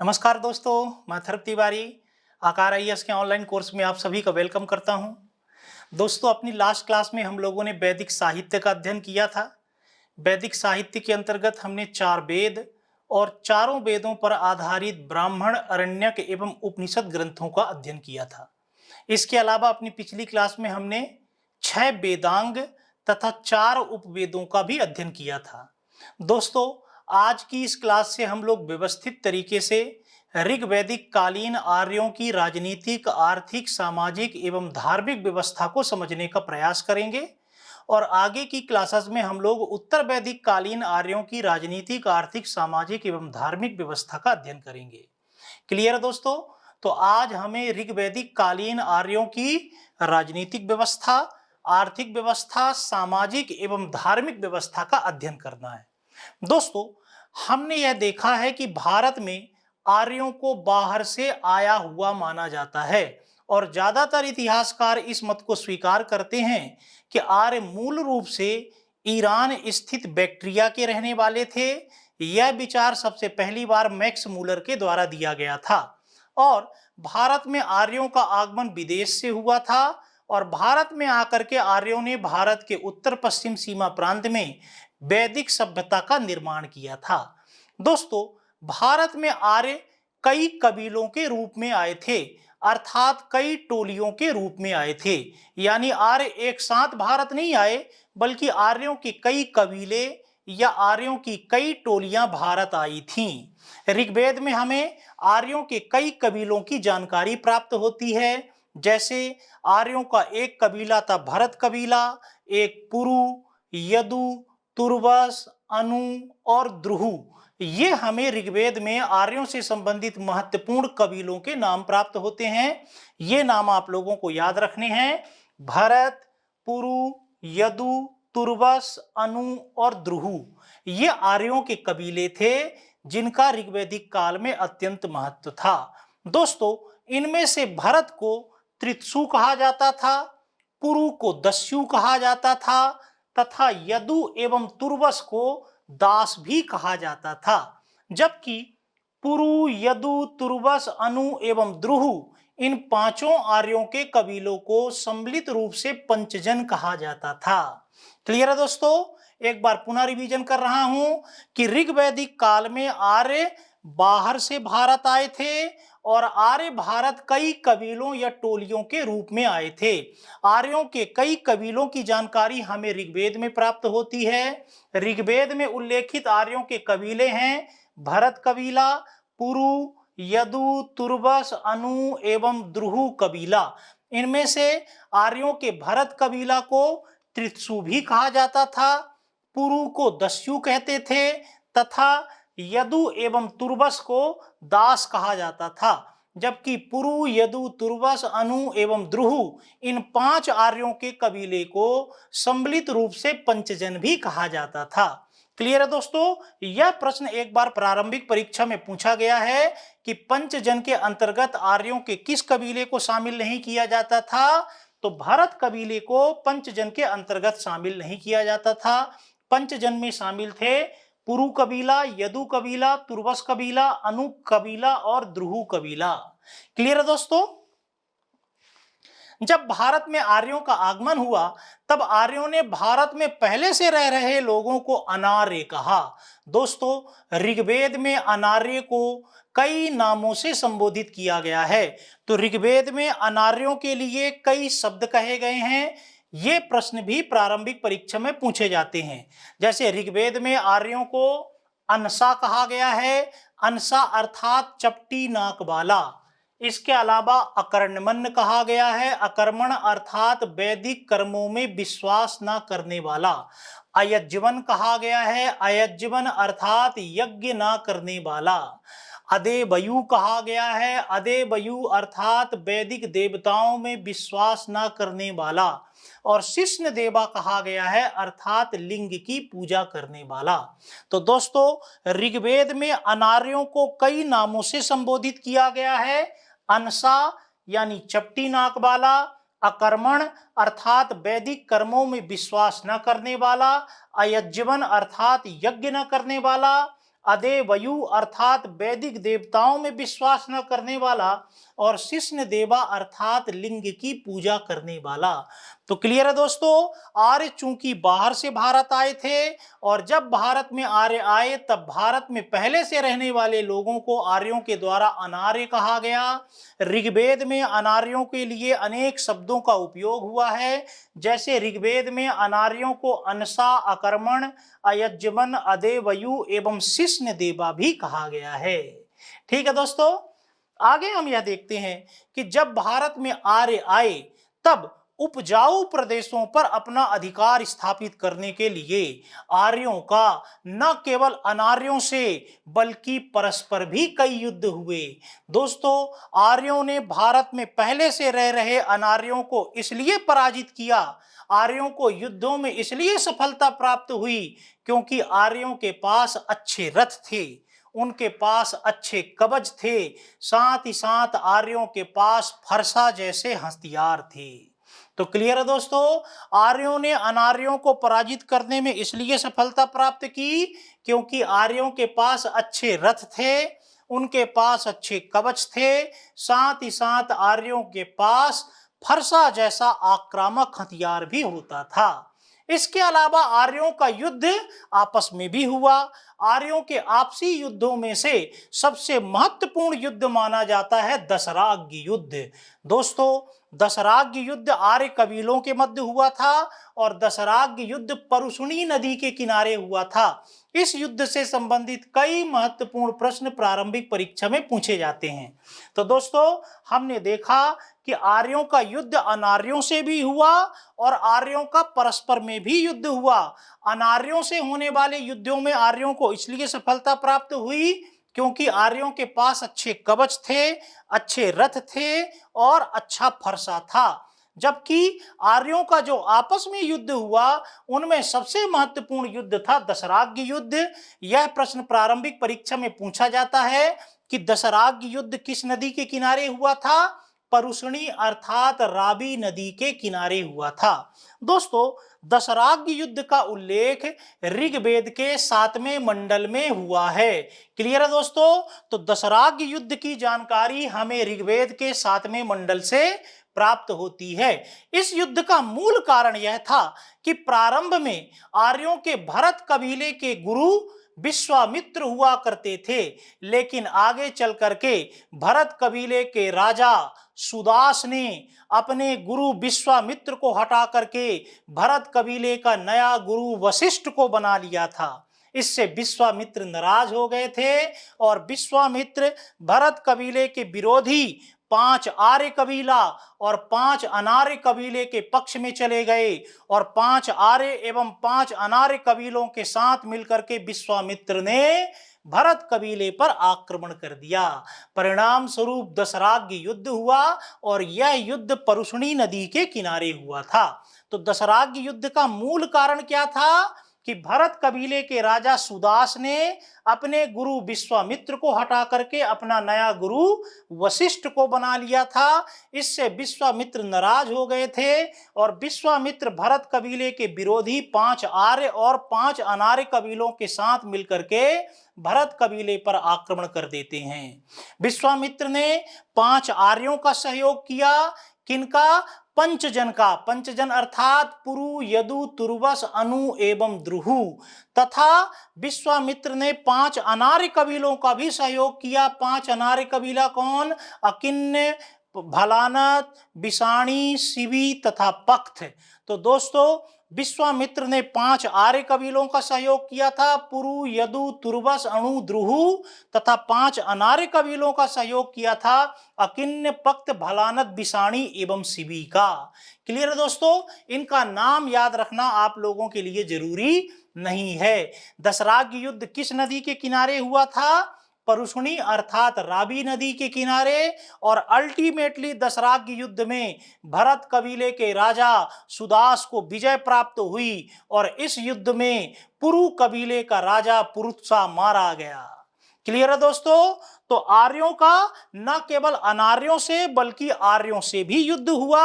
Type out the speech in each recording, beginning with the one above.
नमस्कार दोस्तों, मैं थर्प तिवारी आकार आईएएस के ऑनलाइन कोर्स में आप सभी का वेलकम करता हूं। दोस्तों, अपनी लास्ट क्लास में हम लोगों ने वैदिक साहित्य का अध्ययन किया था। वैदिक साहित्य के अंतर्गत हमने 4 वेद और चारों वेदों पर आधारित ब्राह्मण, अरण्यक एवं उपनिषद ग्रंथों का अध्ययन किया था। इसके अलावा अपनी पिछली क्लास में हमने 6 वेदांग तथा 4 उपवेदों का भी अध्ययन किया था। दोस्तों, आज की इस क्लास से हम लोग व्यवस्थित तरीके से ऋग्वैदिक कालीन आर्यों की राजनीतिक, आर्थिक, सामाजिक एवं धार्मिक व्यवस्था को समझने का प्रयास करेंगे और आगे की क्लासेस में हम लोग उत्तर वैदिक कालीन आर्यों की राजनीतिक, आर्थिक, सामाजिक एवं धार्मिक व्यवस्था का अध्ययन करेंगे। क्लियर है दोस्तों? तो आज हमें ऋग्वैदिक कालीन आर्यों की राजनीतिक व्यवस्था, आर्थिक व्यवस्था, सामाजिक एवं धार्मिक व्यवस्था का अध्ययन करना है। दोस्तों, हमने यह देखा है कि भारत में आर्यों को बाहर से आया हुआ माना जाता है और ज्यादातर इतिहासकार इस मत को स्वीकार करते हैं कि आर्य मूल रूप से ईरान स्थित बैक्ट्रिया के रहने वाले थे। यह विचार सबसे पहली बार मैक्स मूलर के द्वारा दिया गया था और भारत में आर्यों का आगमन विदेश से हुआ था और भारत में आकर के आर्यों ने भारत के उत्तर पश्चिम सीमा प्रांत में वैदिक सभ्यता का निर्माण किया था। दोस्तों, भारत में आर्य कई कबीलों के रूप में आए थे, अर्थात कई टोलियों के रूप में आए थे। यानी आर्य एक साथ भारत नहीं आए, बल्कि आर्यों के कई कबीले या आर्यों की कई टोलियां भारत आई थीं। ऋग्वेद में हमें आर्यों के कई कबीलों की जानकारी प्राप्त होती है। जैसे आर्यों का एक कबीला था भरत कबीला, एक पुरु, यदु, तुर्वस, अनु और द्रुहु। ये हमें ऋग्वेद में आर्यों से संबंधित महत्वपूर्ण कबीलों के नाम प्राप्त होते हैं। ये नाम आप लोगों को याद रखने हैं: भरत, पुरु, यदु, तुर्वस, अनु और द्रुहु। ये आर्यों के कबीले थे जिनका ऋग्वैदिक काल में अत्यंत महत्व था। दोस्तों, इनमें से भरत को त्रित्सु कहा जाता था, पुरु को दस्यु कहा जाता था तथा यदु एवं तुर्वस को दास भी कहा जाता था। जबकि पुरु, यदु, तुर्वस, अनु एवं द्रुहु इन पांचों आर्यों के कबीलों को सम्मिलित रूप से पंचजन कहा जाता था। क्लियर है दोस्तों? एक बार पुनः रिवीजन कर रहा हूं कि ऋग्वैदिक काल में आर्य बाहर से भारत आए थे और आर्य भारत कई कबीलों या टोलियों के रूप में आए थे। आर्यों के कई कबीलों की जानकारी हमें ऋग्वेद में प्राप्त होती है। ऋग्वेद में उल्लेखित आर्यों के कबीले हैं भरत कबीला, पुरु, यदु, तुर्वस, अनु एवं द्रुहु कबीला। इनमें से आर्यों के भरत कबीला को त्रित्सु भी कहा जाता था, पुरु को दस्यु कहते थे तथा यदु एवं तुर्वस को दास कहा जाता था। जबकि पुरु, यदु, तुर्वस, अनु एवं द्रुहु इन 5 आर्यों के कबीले को सम्मिलित रूप से पंचजन भी कहा जाता था। क्लियर है दोस्तों? यह प्रश्न एक बार प्रारंभिक परीक्षा में पूछा गया है कि पंचजन के अंतर्गत आर्यों के किस कबीले को शामिल नहीं किया जाता था। तो भरत कबीले को पंचजन के अंतर्गत शामिल नहीं किया जाता था। पंचजन में शामिल थे पुरु कबीला, यदु कबीला, तुर्वस कबीला, अनु कबीला और द्रुहु कबीला। क्लियर है दोस्तों? जब भारत में आर्यों का आगमन हुआ तब आर्यों ने भारत में पहले से रह रहे लोगों को अनार्य कहा। दोस्तों, ऋग्वेद में अनार्य को कई नामों से संबोधित किया गया है। तो ऋग्वेद में अनार्यों के लिए कई शब्द कहे गए हैं। ये प्रश्न भी प्रारंभिक परीक्षा में पूछे जाते हैं। जैसे ऋग्वेद में आर्यों को अनसा कहा गया है। अनसा अर्थात चपटी नाक वाला। इसके अलावा अकर्णमन कहा गया है। अकर्मण अर्थात वैदिक कर्मों में विश्वास न करने वाला। अयज्वन कहा गया है। अयज्वन अर्थात यज्ञ न करने वाला। अदेवयु कहा गया है। अदेवयु अर्थात वैदिक देवताओं में विश्वास न करने वाला। और शिष्ण देवा कहा गया है अर्थात लिंग की पूजा करने वाला। तो दोस्तों, ऋग्वेद में अनार्यों को कई नामों से संबोधित किया गया है। अनसा यानी चपटी नाक वाला, अकर्मण अर्थात वैदिक कर्मों में विश्वास न करने वाला, अयज्वन अर्थात यज्ञ न करने वाला, अदेवयु अर्थात वैदिक देवताओं में विश्वास न करने वाला, और शिष्ण देवा अर्थात लिंग की पूजा करने वाला। तो क्लियर है दोस्तों, आर्य चूंकि बाहर से भारत आए थे, और जब भारत में आर्य आए तब भारत में पहले से रहने वाले लोगों को आर्यों के द्वारा अनार्य कहा गया। ऋग्वेद में अनार्यों के लिए अनेक शब्दों का उपयोग हुआ है, जैसे ऋग्वेद में अनार्यों को अनसा, अकर्मण, अयज्मन, अदेवयु एवं शिष्ण देवा भी कहा गया है। ठीक है दोस्तों, आगे हम यह देखते हैं कि जब भारत में आर्य आए तब उपजाऊ प्रदेशों पर अपना अधिकार स्थापित करने के लिए आर्यों का न केवल अनार्यों से बल्कि परस्पर भी कई युद्ध हुए। दोस्तों, आर्यों ने भारत में पहले से रह रहे अनार्यों को इसलिए पराजित किया, आर्यों को युद्धों में इसलिए सफलता प्राप्त हुई क्योंकि आर्यों के पास अच्छे रथ थे, उनके पास अच्छे कवच थे, साथ ही साथ आर्यों के पास फरसा जैसे हथियार थे। तो क्लियर है दोस्तों, आर्यों ने अनार्यों को पराजित करने में इसलिए सफलता प्राप्त की क्योंकि आर्यों के पास अच्छे रथ थे, उनके पास अच्छे कवच थे, साथ ही साथ आर्यों के पास फरसा जैसा आक्रामक हथियार भी होता था। इसके अलावा आर्यों का युद्ध आपस में भी हुआ। आर्यों के आपसी युद्धों में से सबसे महत्वपूर्ण युद्ध माना जाता है दशराग्य युद्ध। दोस्तों, दशराग्य युद्ध आर्य कबीलों के मध्य हुआ था और दशराग्य युद्ध परुशुनी नदी के किनारे हुआ था। इस युद्ध से संबंधित कई महत्वपूर्ण प्रश्न प्रारंभिक परीक्षा में पूछे जाते हैं। तो दोस्तों, हमने देखा कि आर्यों का युद्ध अनार्यों से भी हुआ और आर्यों का परस्पर में भी युद्ध हुआ। अनार्यों से होने वाले युद्धों में आर्यों को इसलिए सफलता प्राप्त हुई क्योंकि आर्यों के पास अच्छे कवच थे, अच्छे रथ थे और अच्छा फरसा था। जबकि आर्यों का जो आपस में युद्ध हुआ उनमें सबसे महत्वपूर्ण युद्ध था दशराग्य युद्ध। यह प्रश्न प्रारंभिक परीक्षा में पूछा जाता है कि दशराग्य युद्ध किस नदी के किनारे हुआ था? परुशनी अर्थात रावी नदी के किनारे हुआ था। दोस्तों, दशराग्य युद्ध का उल्लेख ऋग्वेद के 7वें मंडल में हुआ है। क्लियर है दोस्तों? तो दशराग्य युद्ध की जानकारी हमें ऋग्वेद के 7वें मंडल से प्राप्त होती है। इस युद्ध का मूल कारण यह था कि प्रारंभ में आर्यों के भरत कबीले के गुरु विश्वामित्र हुआ करते थे, लेकिन आगे चल करके भरत कबीले के राजा सुदास ने अपने गुरु विश्वामित्र को हटा करके भरत कबीले का नया गुरु वशिष्ठ को बना लिया था। इससे विश्वामित्र नाराज हो गए थे और विश्वामित्र भरत कबीले के विरोधी 5 आर्य कबीला और 5 अनार्य कबीले के पक्ष में चले गए और 5 आर्य एवं 5 अनार्य कबीलों के साथ मिलकर के विश्वामित्र ने भरत कबीले पर आक्रमण कर दिया। परिणाम स्वरूप दशराग्य युद्ध हुआ और यह युद्ध परुशनी नदी के किनारे हुआ था। तो दशराग्य युद्ध का मूल कारण क्या था कि भरत कबीले के राजा सुदास ने अपने गुरु विश्वामित्र को हटा करके अपना नया गुरु वशिष्ठ को बना लिया था। इससे विश्वामित्र नाराज हो गए थे और विश्वामित्र भरत कबीले के विरोधी 5 आर्य और 5 अनार्य कबीलों के साथ मिलकर के भरत कबीले पर आक्रमण कर देते हैं। विश्वामित्र ने 5 आर्यों का सहयोग किया। किनका? पंचजन का। पंचजन अर्थात पुरु, यदु, तुर्वस, अनु एवं द्रुहु। तथा विश्वामित्र ने 5 अनार्य कबीलों का भी सहयोग किया। 5 अनार्य कबीला कौन? अकिन्य, भलानत, बिसाणी, शिवी तथा पख्त। तो दोस्तों, विश्वामित्र ने 5 आर्य कबीलों का सहयोग किया था, पुरु, यदु, तुर्वस, अणु, द्रुहु, तथा 5 अनार्य कबीलों का सहयोग किया था अकिन्य, पक्त, भलानत, बिसाणी एवं शिवी का। क्लियर है दोस्तों? इनका नाम याद रखना आप लोगों के लिए जरूरी नहीं है। दशराग्य युद्ध किस नदी के किनारे हुआ था? परुशनी अर्थात रावी नदी के किनारे। और अल्टीमेटली दशराग्य युद्ध में भरत कबीले के राजा सुदास को विजय प्राप्त हुई और इस युद्ध में पुरु कबीले का राजा पुरुत्सा मारा गया। क्लियर है दोस्तों? तो आर्यों का न केवल अनार्यों से बल्कि आर्यों से भी युद्ध हुआ।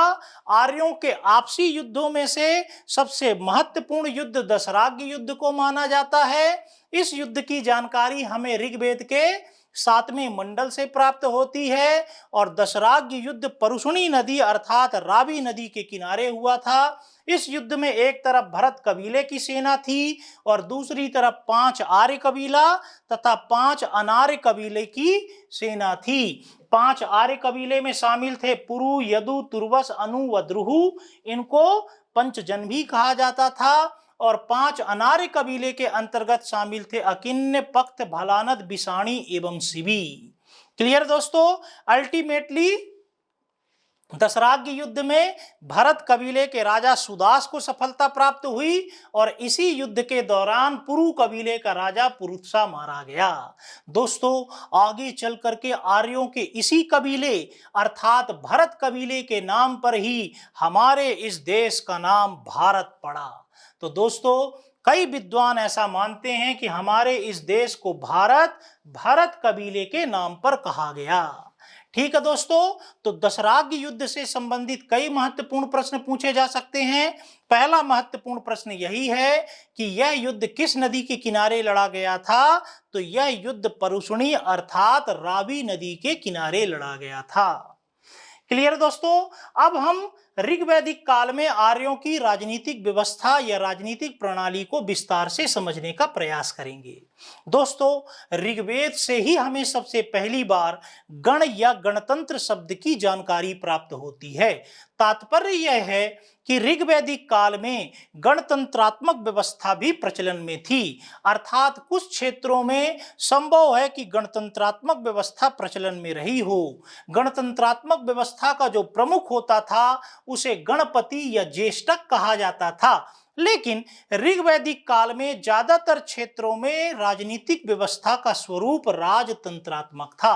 आर्यों के आपसी युद्धों में से सबसे महत्वपूर्ण युद्ध दशराग्य युद्ध को माना जाता है। इस युद्ध की जानकारी हमें ऋग्वेद के 7वें मंडल से प्राप्त होती है और दशराग्य युद्ध परुशुनी नदी अर्थात रावी नदी के किनारे हुआ था। इस युद्ध में एक तरफ भरत कबीले की सेना थी और दूसरी तरफ 5 आर्य कबीला तथा 5 अनार्य कबीले की सेना थी। 5 आर्य कबीले में शामिल थे पुरु, यदु, तुर्वस, अनु व द्रुहु, इनको पंचजन भी कहा जाता था। और 5 अनार्य कबीले के अंतर्गत शामिल थे अकिन्य, पक्त, भलानद, बिसाणी एवं शिवी। क्लियर दोस्तों। अल्टीमेटली दशराग्य युद्ध में भरत कबीले के राजा सुदास को सफलता प्राप्त हुई और इसी युद्ध के दौरान पुरु कबीले का राजा पुरुत्सा मारा गया। दोस्तों आगे चल करके आर्यों के इसी कबीले अर्थात भरत कबीले के नाम पर ही हमारे इस देश का नाम भारत पड़ा। तो दोस्तों कई विद्वान ऐसा मानते हैं कि हमारे इस देश को भरत कबीले के नाम पर कहा गया। ठीक है दोस्तों, तो दशराग्य युद्ध से संबंधित कई महत्वपूर्ण प्रश्न पूछे जा सकते हैं। पहला महत्वपूर्ण प्रश्न यही है कि यह युद्ध किस नदी के किनारे लड़ा गया था? तो यह युद्ध परुशुनी अर्थात रावी नदी के किनारे लड़ा गया था। क्लियर दोस्तों। अब हम ऋग्वैदिक काल में आर्यों की राजनीतिक व्यवस्था या राजनीतिक प्रणाली को विस्तार से समझने का प्रयास करेंगे। दोस्तों ऋग्वेद से ही हमें सबसे पहली बार गण या गणतंत्र शब्द की जानकारी प्राप्त होती है। तात्पर्य यह है कि ऋग्वैदिक काल में गणतंत्रात्मक व्यवस्था भी प्रचलन में थी, अर्थात कुछ क्षेत्रों में संभव है कि गणतंत्रात्मक व्यवस्था प्रचलन में रही हो। गणतंत्रात्मक व्यवस्था का जो प्रमुख होता था उसे गणपति या ज्येष्ठक कहा जाता था, लेकिन ऋग्वैदिक काल में ज्यादातर क्षेत्रों में राजनीतिक व्यवस्था का स्वरूप राजतंत्रात्मक था।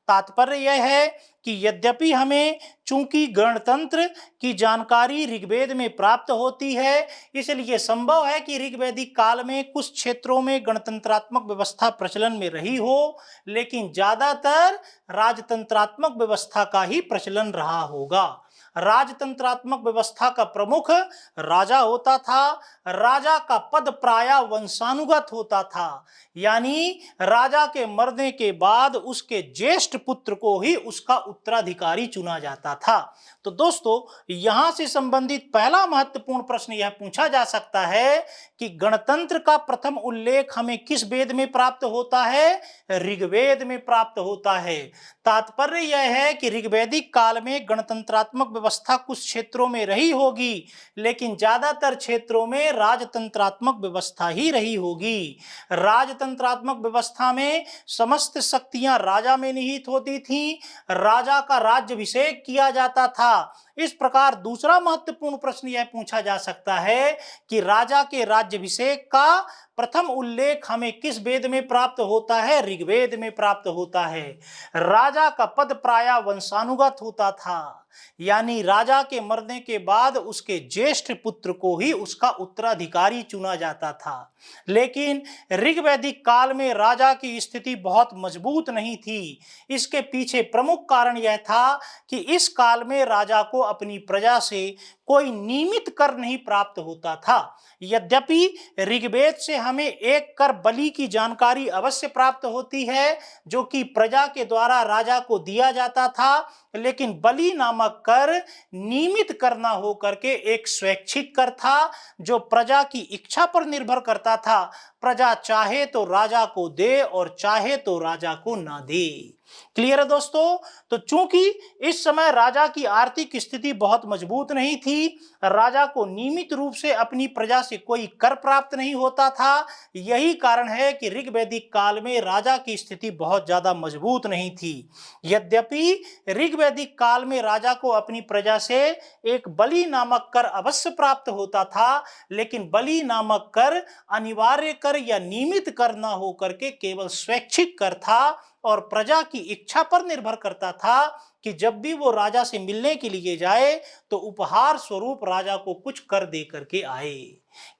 तात्पर्य यह है कि यद्यपि हमें चूंकि गणतंत्र की जानकारी ऋग्वेद में प्राप्त होती है, इसलिए संभव है कि ऋग्वैदिक काल में कुछ क्षेत्रों में गणतंत्रात्मक व्यवस्था प्रचलन में रही हो, लेकिन ज्यादातर राजतंत्रात्मक व्यवस्था का ही प्रचलन रहा होगा। राजतंत्रात्मक व्यवस्था का प्रमुख राजा होता था। राजा का पद प्रायः वंशानुगत होता था, यानी राजा के मरने के बाद उसके ज्येष्ठ पुत्र को ही उसका उत्तराधिकारी चुना जाता था। तो दोस्तों यहां से संबंधित पहला महत्वपूर्ण प्रश्न यह पूछा जा सकता है कि गणतंत्र का प्रथम उल्लेख हमें किस वेद में प्राप्त होता है? ऋग्वेद में प्राप्त होता है। तात्पर्य यह है कि ऋग्वैदिक काल में गणतंत्रात्मक व्यवस्था कुछ क्षेत्रों में रही होगी, लेकिन ज्यादातर क्षेत्रों में राजतंत्रात्मक व्यवस्था ही रही होगी। राजतंत्रात्मक व्यवस्था में समस्त शक्तियां राजा में निहित होती थीं, राजा का राज्याभिषेक किया जाता था। इस प्रकार दूसरा महत्वपूर्ण प्रश्न यह पूछा जा सकता है कि राजा के राज्याभिषेक का प्रथम उल्लेख हमें किस वेद में प्राप्त होता है? ऋग्वेद में प्राप्त होता है। राजा का पद प्रायः वंशानुगत होता था, यानी राजा के मरने के बाद उसके ज्येष्ठ पुत्र को ही उसका उत्तराधिकारी चुना जाता था। लेकिन ऋग्वैदिक काल में राजा की स्थिति बहुत मजबूत नहीं थी। इसके पीछे प्रमुख कारण यह था कि इस काल में राजा को अपनी प्रजा से कोई नियमित कर नहीं प्राप्त होता था। यद्यपि ऋग्वेद से हमें एक कर बलि की जानकारी अवश्य प्राप्त होती है, जो कि प्रजा के द्वारा राजा को दिया जाता था, लेकिन बलि नामक कर नियमित कर न हो करके एक स्वैच्छिक कर था जो प्रजा की इच्छा पर निर्भर करता था। प्रजा चाहे तो राजा को दे और चाहे तो राजा को ना दे। क्लियर है दोस्तों। तो चूंकि इस समय राजा की आर्थिक स्थिति बहुत मजबूत नहीं थी, राजा को नियमित रूप से अपनी प्रजा से कोई कर प्राप्त नहीं होता था। यही कारण है कि ऋग्वैदिक काल में राजा की स्थिति बहुत ज्यादा मजबूत नहीं थी। यद्यपि ऋग्वैदिक काल में राजा को अपनी प्रजा से एक बलि नामक कर अवश्य प्राप्त होता था, लेकिन बलि नामक कर अनिवार्य कर या नियमित कर न हो करके केवल स्वैच्छिक कर था और प्रजा की इच्छा पर निर्भर करता था कि जब भी वो राजा से मिलने के लिए जाए तो उपहार स्वरूप राजा को कुछ कर दे करके आए।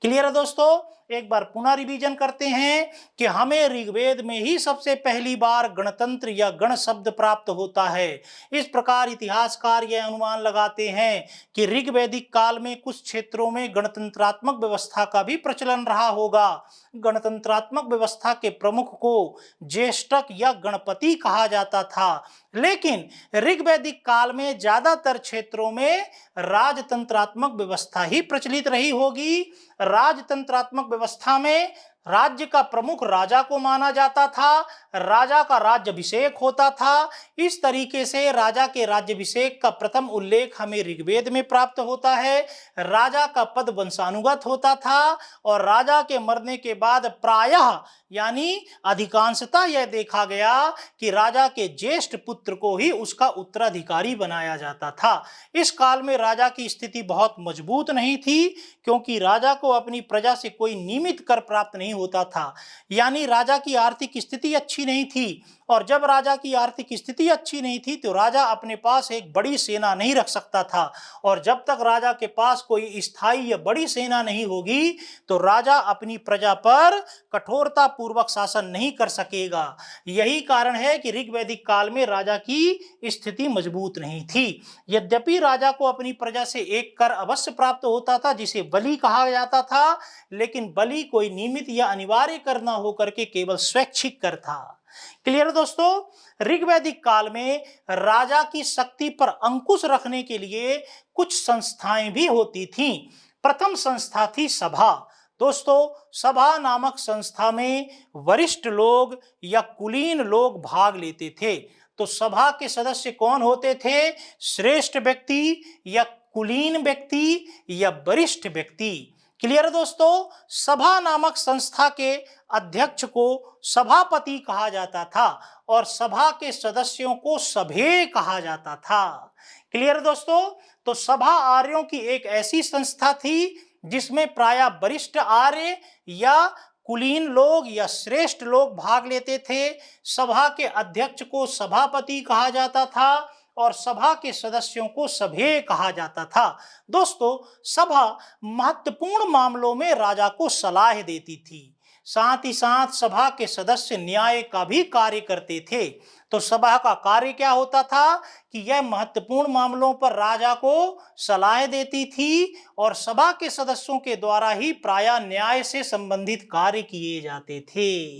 क्लियर है दोस्तों? एक बार पुनः रिवीजन करते हैं कि हमें ऋग्वेद में ही सबसे पहली बार गणतंत्र या गण शब्द प्राप्त होता है। इस प्रकार इतिहासकार यह अनुमान लगाते हैं कि ऋग्वैदिक काल में कुछ क्षेत्रों में गणतंत्रात्मक व्यवस्था का भी प्रचलन रहा होगा। गणतंत्रात्मक व्यवस्था के प्रमुख को ज्येष्ठक या गणपति कहा जाता था, लेकिन ऋग्वैदिक काल में ज्यादातर क्षेत्रों में राजतंत्रात्मक व्यवस्था ही प्रचलित रही होगी। राजतंत्रात्मक व्यवस्था में राज्य का प्रमुख राजा को माना जाता था, राजा का राज्याभिषेक होता था। इस तरीके से राजा के राज्याभिषेक का प्रथम उल्लेख हमें ऋग्वेद में प्राप्त होता है। राजा का पद वंशानुगत होता था और राजा के मरने के बाद प्रायः यानी अधिकांशतः यह देखा गया कि राजा के ज्येष्ठ पुत्र को ही उसका उत्तराधिकारी बनाया जाता था। इस काल में राजा की स्थिति बहुत मजबूत नहीं थी, क्योंकि राजा को अपनी प्रजा से कोई नियमित कर प्राप्त नहीं होता था, यानी राजा की आर्थिक स्थिति अच्छी नहीं थी। और जब राजा की आर्थिक स्थिति अच्छी नहीं थी तो राजा अपने पास एक बड़ी सेना नहीं रख सकता था, और जब तक राजा के पास कोई स्थायी या बड़ी सेना नहीं होगी तो राजा अपनी प्रजा पर कठोरता पूर्वक शासन नहीं कर सकेगा। यही कारण है कि ऋग्वैदिक काल में राजा की स्थिति मजबूत नहीं थी। यद्यपि राजा को अपनी प्रजा से एक कर अवश्य प्राप्त होता था जिसे बलि कहा जाता था, लेकिन बलि कोई नियमित या अनिवार्य कर न होकर के केवल स्वैच्छिक कर था। क्लियर दोस्तों? ऋग्वैदिक काल में राजा की शक्ति पर अंकुश रखने के लिए कुछ संस्थाएं भी होती थीं। प्रथम संस्था थी सभा। दोस्तों, सभा नामक संस्था में वरिष्ठ लोग या कुलीन लोग भाग लेते थे। तो सभा के सदस्य कौन होते थे? श्रेष्ठ व्यक्ति या कुलीन व्यक्ति या वरिष्ठ व्यक्ति। क्लियर है दोस्तों? सभा नामक संस्था के अध्यक्ष को सभापति कहा जाता था और सभा के सदस्यों को सभेय कहा जाता था। क्लियर है दोस्तों? तो सभा आर्यों की एक ऐसी संस्था थी जिसमें प्रायः वरिष्ठ आर्य या कुलीन लोग या श्रेष्ठ लोग भाग लेते थे। सभा के अध्यक्ष को सभापति कहा जाता था और सभा के सदस्यों को सभेय कहा जाता था। दोस्तों, सभा महत्वपूर्ण मामलों में राजा को सलाह देती थी, साथ ही साथ सभा के सदस्य न्याय का भी कार्य करते थे। तो सभा का कार्य क्या होता था कि यह महत्वपूर्ण मामलों पर राजा को सलाह देती थी और सभा के सदस्यों के द्वारा ही प्रायः न्याय से संबंधित कार्य किए जाते थे।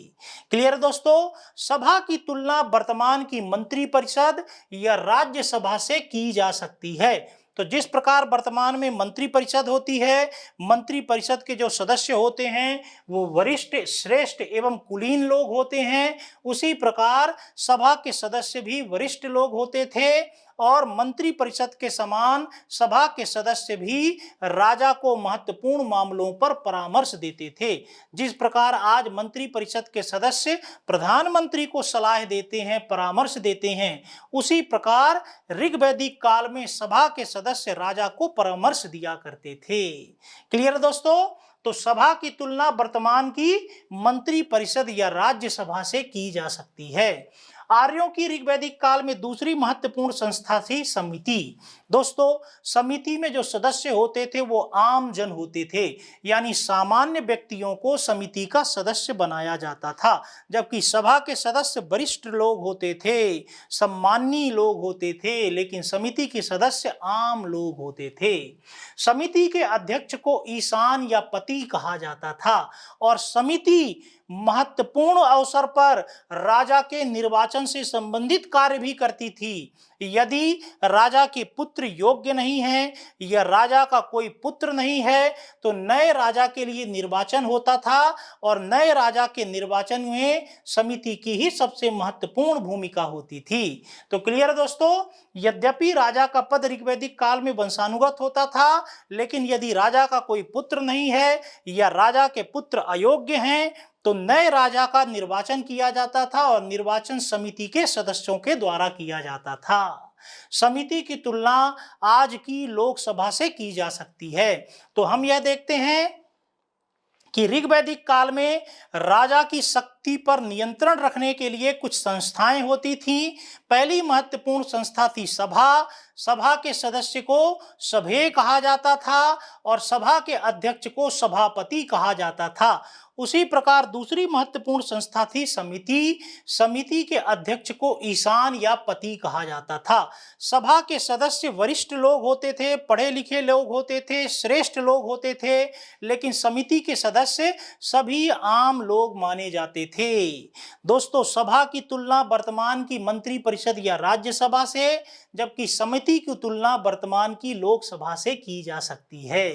क्लियर दोस्तों? सभा की तुलना वर्तमान की मंत्री परिषद या राज्यसभा से की जा सकती है। तो जिस प्रकार वर्तमान में मंत्री परिषद होती है, मंत्री परिषद के जो सदस्य होते हैं वो वरिष्ठ, श्रेष्ठ एवं कुलीन लोग होते हैं, उसी प्रकार सभा के सदस्य भी वरिष्ठ लोग होते थे और मंत्री परिषद के समान सभा के सदस्य भी राजा को महत्वपूर्ण मामलों पर परामर्श देते थे। जिस प्रकार आज मंत्री परिषद के सदस्य प्रधानमंत्री को सलाह देते हैं, परामर्श देते हैं, उसी प्रकार ऋग्वैदिक काल में सभा के सदस्य राजा को परामर्श दिया करते थे। क्लियर दोस्तों? तो सभा की तुलना वर्तमान की मंत्री परिषद या राज्यसभा से की जा सकती है। आर्यों की ऋग्वैदिक काल में दूसरी महत्वपूर्ण संस्था थी समिति। दोस्तों, समिति में जो सदस्य होते थे वो आम जन होते थे, यानी सामान्य व्यक्तियों को समिति का सदस्य बनाया जाता था, जबकि सभा के सदस्य वरिष्ठ लोग होते थे, सम्मानीय लोग होते थे, लेकिन समिति के सदस्य आम लोग होते थे। समिति के अध्यक्ष को ईशान या पति कहा जाता था और समिति महत्वपूर्ण अवसर पर राजा के निर्वाचन से संबंधित कार्य भी करती थी। यदि राजा के पुत्र योग्य नहीं है या राजा का कोई पुत्र नहीं है तो नए राजा के लिए निर्वाचन होता था और नए राजा के निर्वाचन में समिति की ही सबसे महत्वपूर्ण भूमिका होती थी। तो क्लियर है दोस्तों? यद्यपि राजा का पद ऋग्वैदिक काल में वंशानुगत होता था, लेकिन यदि राजा का कोई पुत्र नहीं है या राजा के पुत्र अयोग्य हैं तो नए राजा का निर्वाचन किया जाता था और निर्वाचन समिति के सदस्यों के द्वारा किया जाता था। समिति की तुलना आज की लोकसभा से की जा सकती है। तो हम यह देखते हैं कि ऋग्वैदिक काल में राजा की संपत्ति पर नियंत्रण रखने के लिए कुछ संस्थाएं होती थीं। पहली महत्वपूर्ण संस्था थी सभा। सभा के सदस्य को सभ्य कहा जाता था और सभा के अध्यक्ष को सभापति कहा जाता था। उसी प्रकार दूसरी महत्वपूर्ण संस्था थी समिति। समिति के अध्यक्ष को ईशान या पति कहा जाता था। सभा के सदस्य वरिष्ठ लोग होते थे, पढ़े लिखे लोग होते थे, श्रेष्ठ लोग होते थे, लेकिन समिति के सदस्य सभी आम लोग माने जाते थे। दोस्तों, सभा की तुलना वर्तमान की मंत्री परिषद या राज्यसभा से, जबकि समिति की तुलना वर्तमान की लोकसभा से की जा सकती है।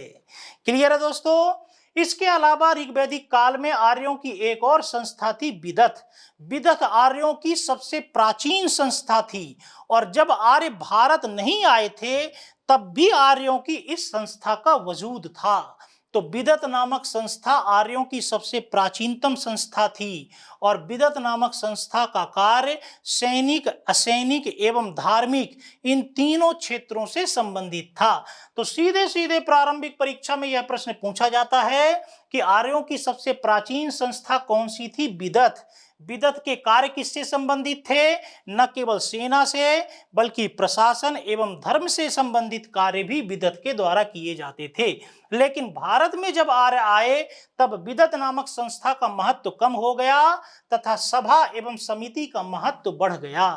क्लियर है दोस्तों? इसके अलावा ऋग्वैदिक काल में आर्यों की एक और संस्था थी विदथ। विदथ आर्यों की सबसे प्राचीन संस्था थी और जब आर्य भारत नहीं आए थे तब भी आर्यों की इस संस्था का वजूद था। तो विदथ नामक संस्था आर्यों की सबसे प्राचीनतम संस्था थी और विदथ नामक संस्था का कार्य सैनिक, असैनिक एवं धार्मिक इन तीनों क्षेत्रों से संबंधित था। तो सीधे सीधे प्रारंभिक परीक्षा में यह प्रश्न पूछा जाता है कि आर्यों की सबसे प्राचीन संस्था कौन सी थी? विदथ। विदथ के कार्य किससे संबंधित थे? न केवल सेना से बल्कि प्रशासन एवं धर्म से संबंधित कार्य भी विदथ के द्वारा किए जाते थे। लेकिन भारत में जब आर्य आए तब विदथ नामक संस्था का महत्व कम हो गया तथा सभा एवं समिति का महत्व बढ़ गया।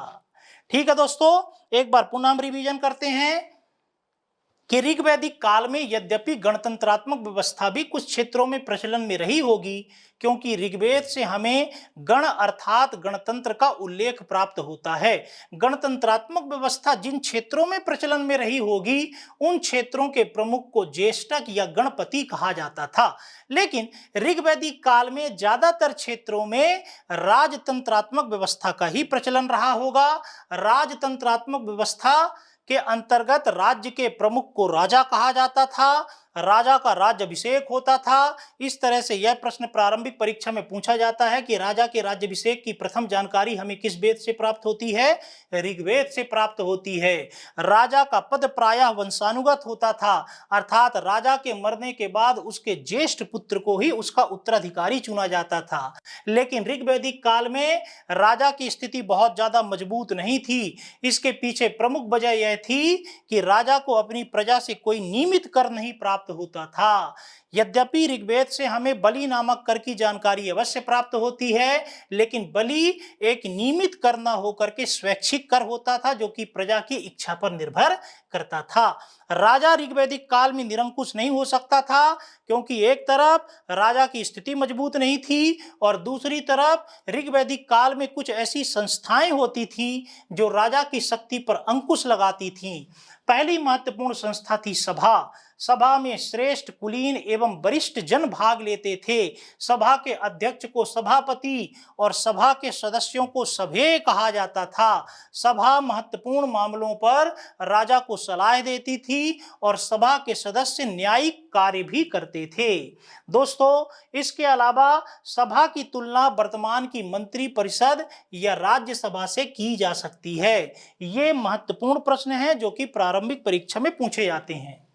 ठीक है दोस्तों, एक बार पुनः हम रिवीजन करते हैं कि ऋग्वैदिक काल में यद्यपि गणतंत्रात्मक व्यवस्था भी कुछ क्षेत्रों में प्रचलन में रही होगी, क्योंकि ऋग्वेद से हमें गण अर्थात गणतंत्र का उल्लेख प्राप्त होता है। गणतंत्रात्मक व्यवस्था जिन क्षेत्रों में प्रचलन में रही होगी उन क्षेत्रों के प्रमुख को ज्येष्ठक या गणपति कहा जाता था। लेकिन ऋग्वैदिक काल में ज्यादातर क्षेत्रों में राजतंत्रात्मक व्यवस्था का ही प्रचलन रहा होगा। राजतंत्रात्मक व्यवस्था के अंतर्गत राज्य के प्रमुख को राजा कहा जाता था, राजा का राज्याभिषेक होता था। इस तरह से यह प्रश्न प्रारंभिक परीक्षा में पूछा जाता है कि राजा के राज्याभिषेक की प्रथम जानकारी हमें किस वेद से प्राप्त होती है? ऋग्वेद से प्राप्त होती है। राजा का पद प्रायः वंशानुगत होता था, अर्थात राजा के मरने के बाद उसके ज्येष्ठ पुत्र को ही उसका उत्तराधिकारी चुना जाता था। लेकिन ऋग्वैदिक काल में राजा की स्थिति बहुत ज्यादा मजबूत नहीं थी। इसके पीछे प्रमुख वजह यह थी कि राजा को अपनी प्रजा से कोई नियमित कर नहीं प्राप्त होता था। यद्यपि ऋग्वेद से हमें बलि नामक कर की जानकारी अवश्य प्राप्त होती है, लेकिन बलि एक नियमित कर न होकर के स्वैच्छिक कर होता था जो कि प्रजा की इच्छा पर निर्भर करता था। राजा ऋग्वैदिक काल में निरंकुश नहीं हो सकता था, क्योंकि एक तरफ राजा की स्थिति मजबूत नहीं थी और दूसरी तरफ ऋग्वैदिक काल में कुछ ऐसी संस्थाएं होती थी जो राजा की शक्ति पर अंकुश लगाती थीं। पहली महत्वपूर्ण संस्था थी सभा। सभा में श्रेष्ठ, कुलीन एवं वरिष्ठ जन भाग लेते थे। सभा के अध्यक्ष को सभापति और सभा के सदस्यों को सभ्य कहा जाता था। सभा महत्वपूर्ण मामलों पर राजा को सलाह देती थी और सभा के सदस्य न्यायिक कार्य भी करते थे। दोस्तों, इसके अलावा सभा की तुलना वर्तमान की मंत्री परिषद या राज्यसभा से की जा सकती है। ये महत्वपूर्ण प्रश्न है जो कि प्रारंभिक परीक्षा में पूछे जाते हैं।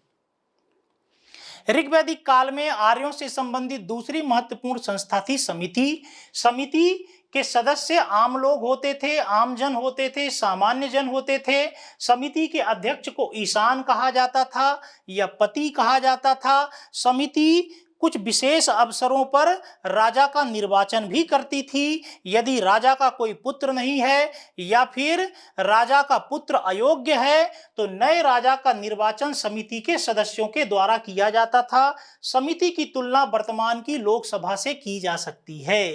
ऋग्वैदिक काल में आर्यों से संबंधित दूसरी महत्वपूर्ण संस्था थी समिति। समिति के सदस्य आम लोग होते थे, आम जन होते थे, सामान्य जन होते थे। समिति के अध्यक्ष को ईशान कहा जाता था या पति कहा जाता था। समिति कुछ विशेष अवसरों पर राजा का निर्वाचन भी करती थी। यदि राजा का कोई पुत्र नहीं है या फिर राजा का पुत्र अयोग्य है तो नए राजा का निर्वाचन समिति के सदस्यों के द्वारा किया जाता था। समिति की तुलना वर्तमान की लोकसभा से की जा सकती है।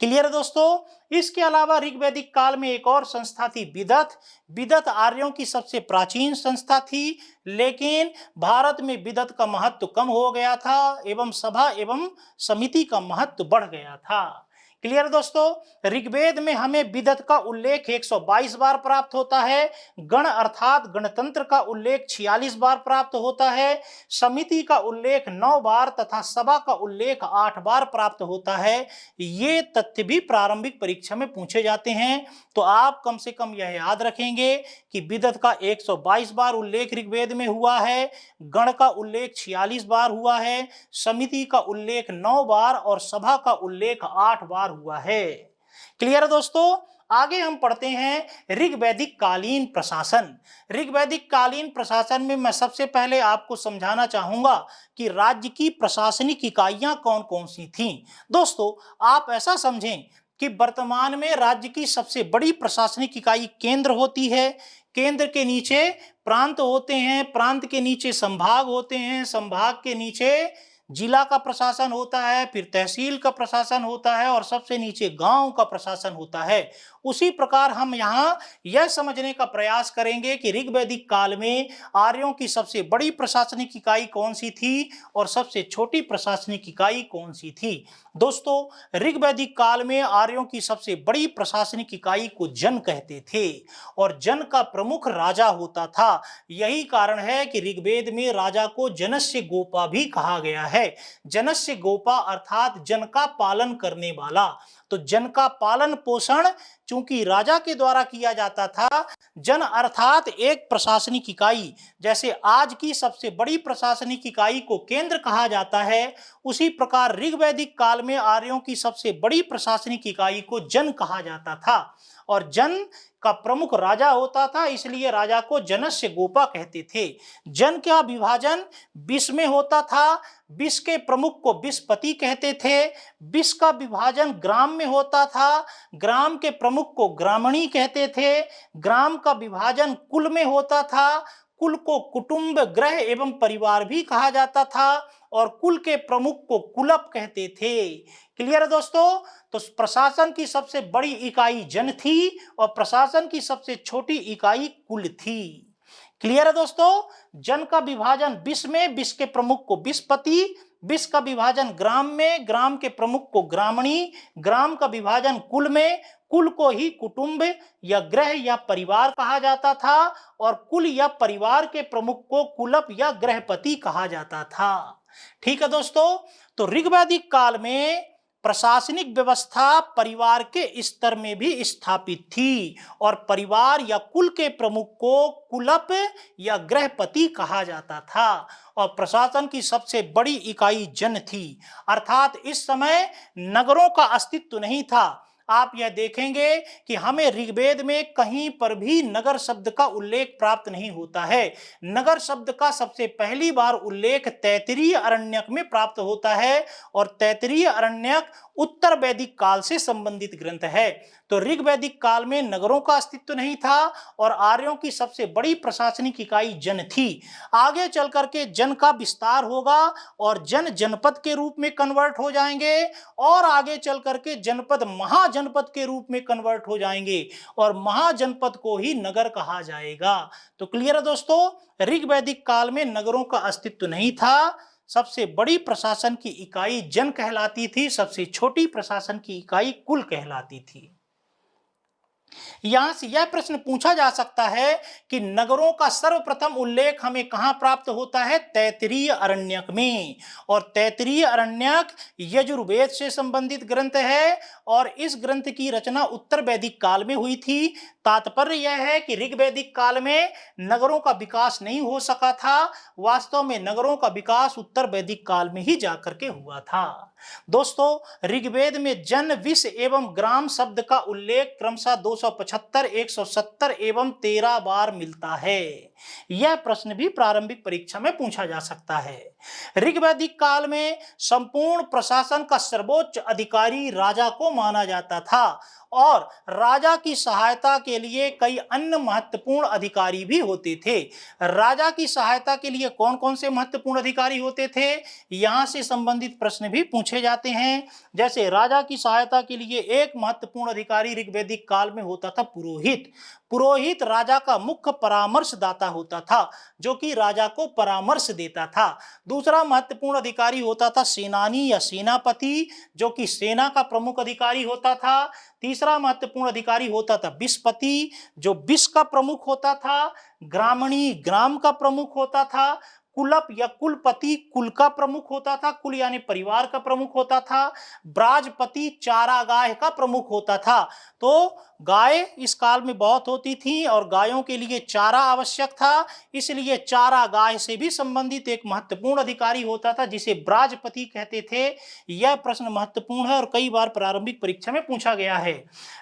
क्लियर है दोस्तों? इसके अलावा ऋग्वैदिक काल में एक और संस्था थी विदथ। विदथ आर्यों की सबसे प्राचीन संस्था थी, लेकिन भारत में विदथ का महत्व कम हो गया था एवं सभा एवं समिति का महत्व बढ़ गया था। क्लियर दोस्तों? ऋग्वेद में हमें विदथ का उल्लेख 122 बार प्राप्त होता है। गण अर्थात गणतंत्र का उल्लेख 46 बार प्राप्त होता है। समिति का उल्लेख 9 बार तथा सभा का उल्लेख 8 बार प्राप्त होता है। ये तथ्य भी प्रारंभिक परीक्षा में पूछे जाते हैं, तो आप कम से कम यह याद रखेंगे कि विदथ का 122 बार उल्लेख ऋग्वेद में हुआ है, गण का उल्लेख 46 बार हुआ है, समिति का उल्लेख 9 बार और सभा का उल्लेख 8 बार हुआ है। क्लियर है दोस्तों। आगे हम पढ़ते हैं ऋग्वैदिक कालीन प्रशासन। ऋग्वैदिक कालीन प्रशासन में मैं सबसे पहले आपको समझाना चाहूंगा कि राज्य की प्रशासनिक इकाइयां कौन कौन सी थीं। दोस्तों आप ऐसा समझें कि वर्तमान में राज्य की सबसे बड़ी प्रशासनिक इकाई केंद्र होती है। केंद्र के नीचे प्रांत होते हैं, प्रांत के नीचे संभाग होते हैं, संभाग के नीचे जिला का प्रशासन होता है, फिर तहसील का प्रशासन होता है और सबसे नीचे गांव का प्रशासन होता है। उसी प्रकार हम यहाँ यह समझने का प्रयास करेंगे कि ऋग्वैदिक काल में आर्यों की सबसे बड़ी प्रशासनिक इकाई कौन सी थी और सबसे छोटी प्रशासनिक इकाई कौन सी थी। दोस्तों ऋग्वैदिक काल में आर्यों की सबसे बड़ी प्रशासनिक इकाई को जन कहते थे और जन का प्रमुख राजा होता था। यही कारण है कि ऋग्वेद में राजा को जनस्य गोपा भी कहा गया है। जनस्य गोपा अर्थात जन का पालन करने वाला। तो जन का पालन पोषण चूंकि राजा के द्वारा किया जाता था, जन अर्थात एक प्रशासनिक इकाई, जैसे आज की सबसे बड़ी प्रशासनिक इकाई को केंद्र कहा जाता है, उसी प्रकार ऋग्वैदिक काल में आर्यों की सबसे बड़ी प्रशासनिक इकाई को जन कहा जाता था और जन का प्रमुख राजा होता था, इसलिए राजा को जनस्य गोपा कहते थे। जन का विभाजन 20 में होता था। 20 के प्रमुख को 20पति कहते थे। 20 का विभाजन ग्राम में होता था। ग्राम के प्रमुख को ग्रामणी कहते थे। ग्राम का विभाजन कुल में होता था। कुल को कुटुंब, ग्रह एवं परिवार भी कहा जाता था और कुल के प्रमुख को कुलप कहते थे। क्लियर है दोस्तों। तो प्रशासन की सबसे बड़ी इकाई जन थी और प्रशासन की सबसे छोटी इकाई कुल थी। क्लियर है दोस्तों। जन का विभाजन 20 में, 20 के प्रमुख को 20पति, 20 का विभाजन ग्राम में, ग्राम के प्रमुख को ग्रामणी, ग्राम का विभाजन कुल में, कुल को ही कुटुंब या ग्रह या परिवार कहा जाता था और कुल या परिवार के प्रमुख को कुलप या ग्रहपति कहा जाता था। ठीक है दोस्तों। तो ऋग्वैदिक काल में प्रशासनिक व्यवस्था परिवार के स्तर में भी स्थापित थी और परिवार या कुल के प्रमुख को कुलप या ग्रहपति कहा जाता था और प्रशासन की सबसे बड़ी इकाई जन थी। अर्थात इस समय नगरों का अस्तित्व नहीं था। आप यह देखेंगे कि हमें ऋग्वेद में कहीं पर भी नगर शब्द का उल्लेख प्राप्त नहीं होता है। नगर शब्द का सबसे पहली बार उल्लेख तैत्तिरीय अरण्यक में प्राप्त होता है और तैत्तिरीय अरण्यक उत्तर वैदिक काल से संबंधित ग्रंथ है। तो ऋग्वैदिक काल में नगरों का अस्तित्व नहीं था और आर्यों की सबसे बड़ी प्रशासनिक इकाई जन थी। आगे चल करके जन का विस्तार होगा और जन जनपद के रूप में कन्वर्ट हो जाएंगे और आगे चल करके जनपद महाजनपद के रूप में कन्वर्ट हो जाएंगे और महाजनपद को ही नगर कहा जाएगा। तो क्लियर है दोस्तों। ऋग्वैदिक काल में नगरों का अस्तित्व नहीं था। सबसे बड़ी प्रशासन की इकाई जन कहलाती थी, सबसे छोटी प्रशासन की इकाई कुल कहलाती थी। यहां से यह प्रश्न पूछा जा सकता है कि नगरों का सर्वप्रथम उल्लेख हमें कहां प्राप्त होता है? तैत्तिरीय अरण्यक में। और तैत्तिरीय अरण्यक यजुर्वेद से संबंधित ग्रंथ है और इस ग्रंथ की रचना उत्तर वैदिक काल में हुई थी। तात्पर्य यह है कि ऋग्वैदिक काल में नगरों का विकास नहीं हो सका था। वास्तव में नगरों का विकास उत्तर वैदिक काल में ही जाकर के हुआ था। दोस्तों ऋग्वेद में जन, विष एवं ग्राम शब्द का उल्लेख क्रमशः 275, 170 एवं 13 बार मिलता है। यह प्रश्न भी प्रारंभिक परीक्षा में पूछा जा सकता है। ऋग्वैदिक काल में संपूर्ण प्रशासन का सर्वोच्च अधिकारी राजा को माना जाता था और राजा की सहायता के लिए कई अन्य महत्वपूर्ण अधिकारी भी होते थे। राजा की सहायता के लिए कौन कौन से महत्वपूर्ण अधिकारी होते थे, यहां से संबंधित प्रश्न भी पूछे जाते हैं। जैसे राजा की सहायता के लिए एक महत्वपूर्ण अधिकारी ऋग्वैदिक काल में होता था पुरोहित। पुरोहित राजा का मुख्य परामर्शदाता होता था, जो कि राजा को परामर्श देता था। दूसरा महत्वपूर्ण अधिकारी होता था सेनानी या सेनापति, जो कि सेना का प्रमुख अधिकारी होता था। तीसरा महत्वपूर्ण अधिकारी होता था विषपति, जो विष का प्रमुख होता था। ग्रामणी ग्राम का प्रमुख होता था। कुलप या कुलपति कुल का प्रमुख होता था, कुल यानी परिवार का प्रमुख होता था। ब्राजपति चारागाह का प्रमुख होता था। तो गाय इस काल में बहुत होती थी और गायों के लिए चारा आवश्यक था, इसलिए चारागाह से भी संबंधित एक महत्वपूर्ण अधिकारी होता था जिसे ब्राजपति कहते थे। यह प्रश्न महत्वपूर्ण है और कई बार प्रारंभिक परीक्षा में पूछा गया है।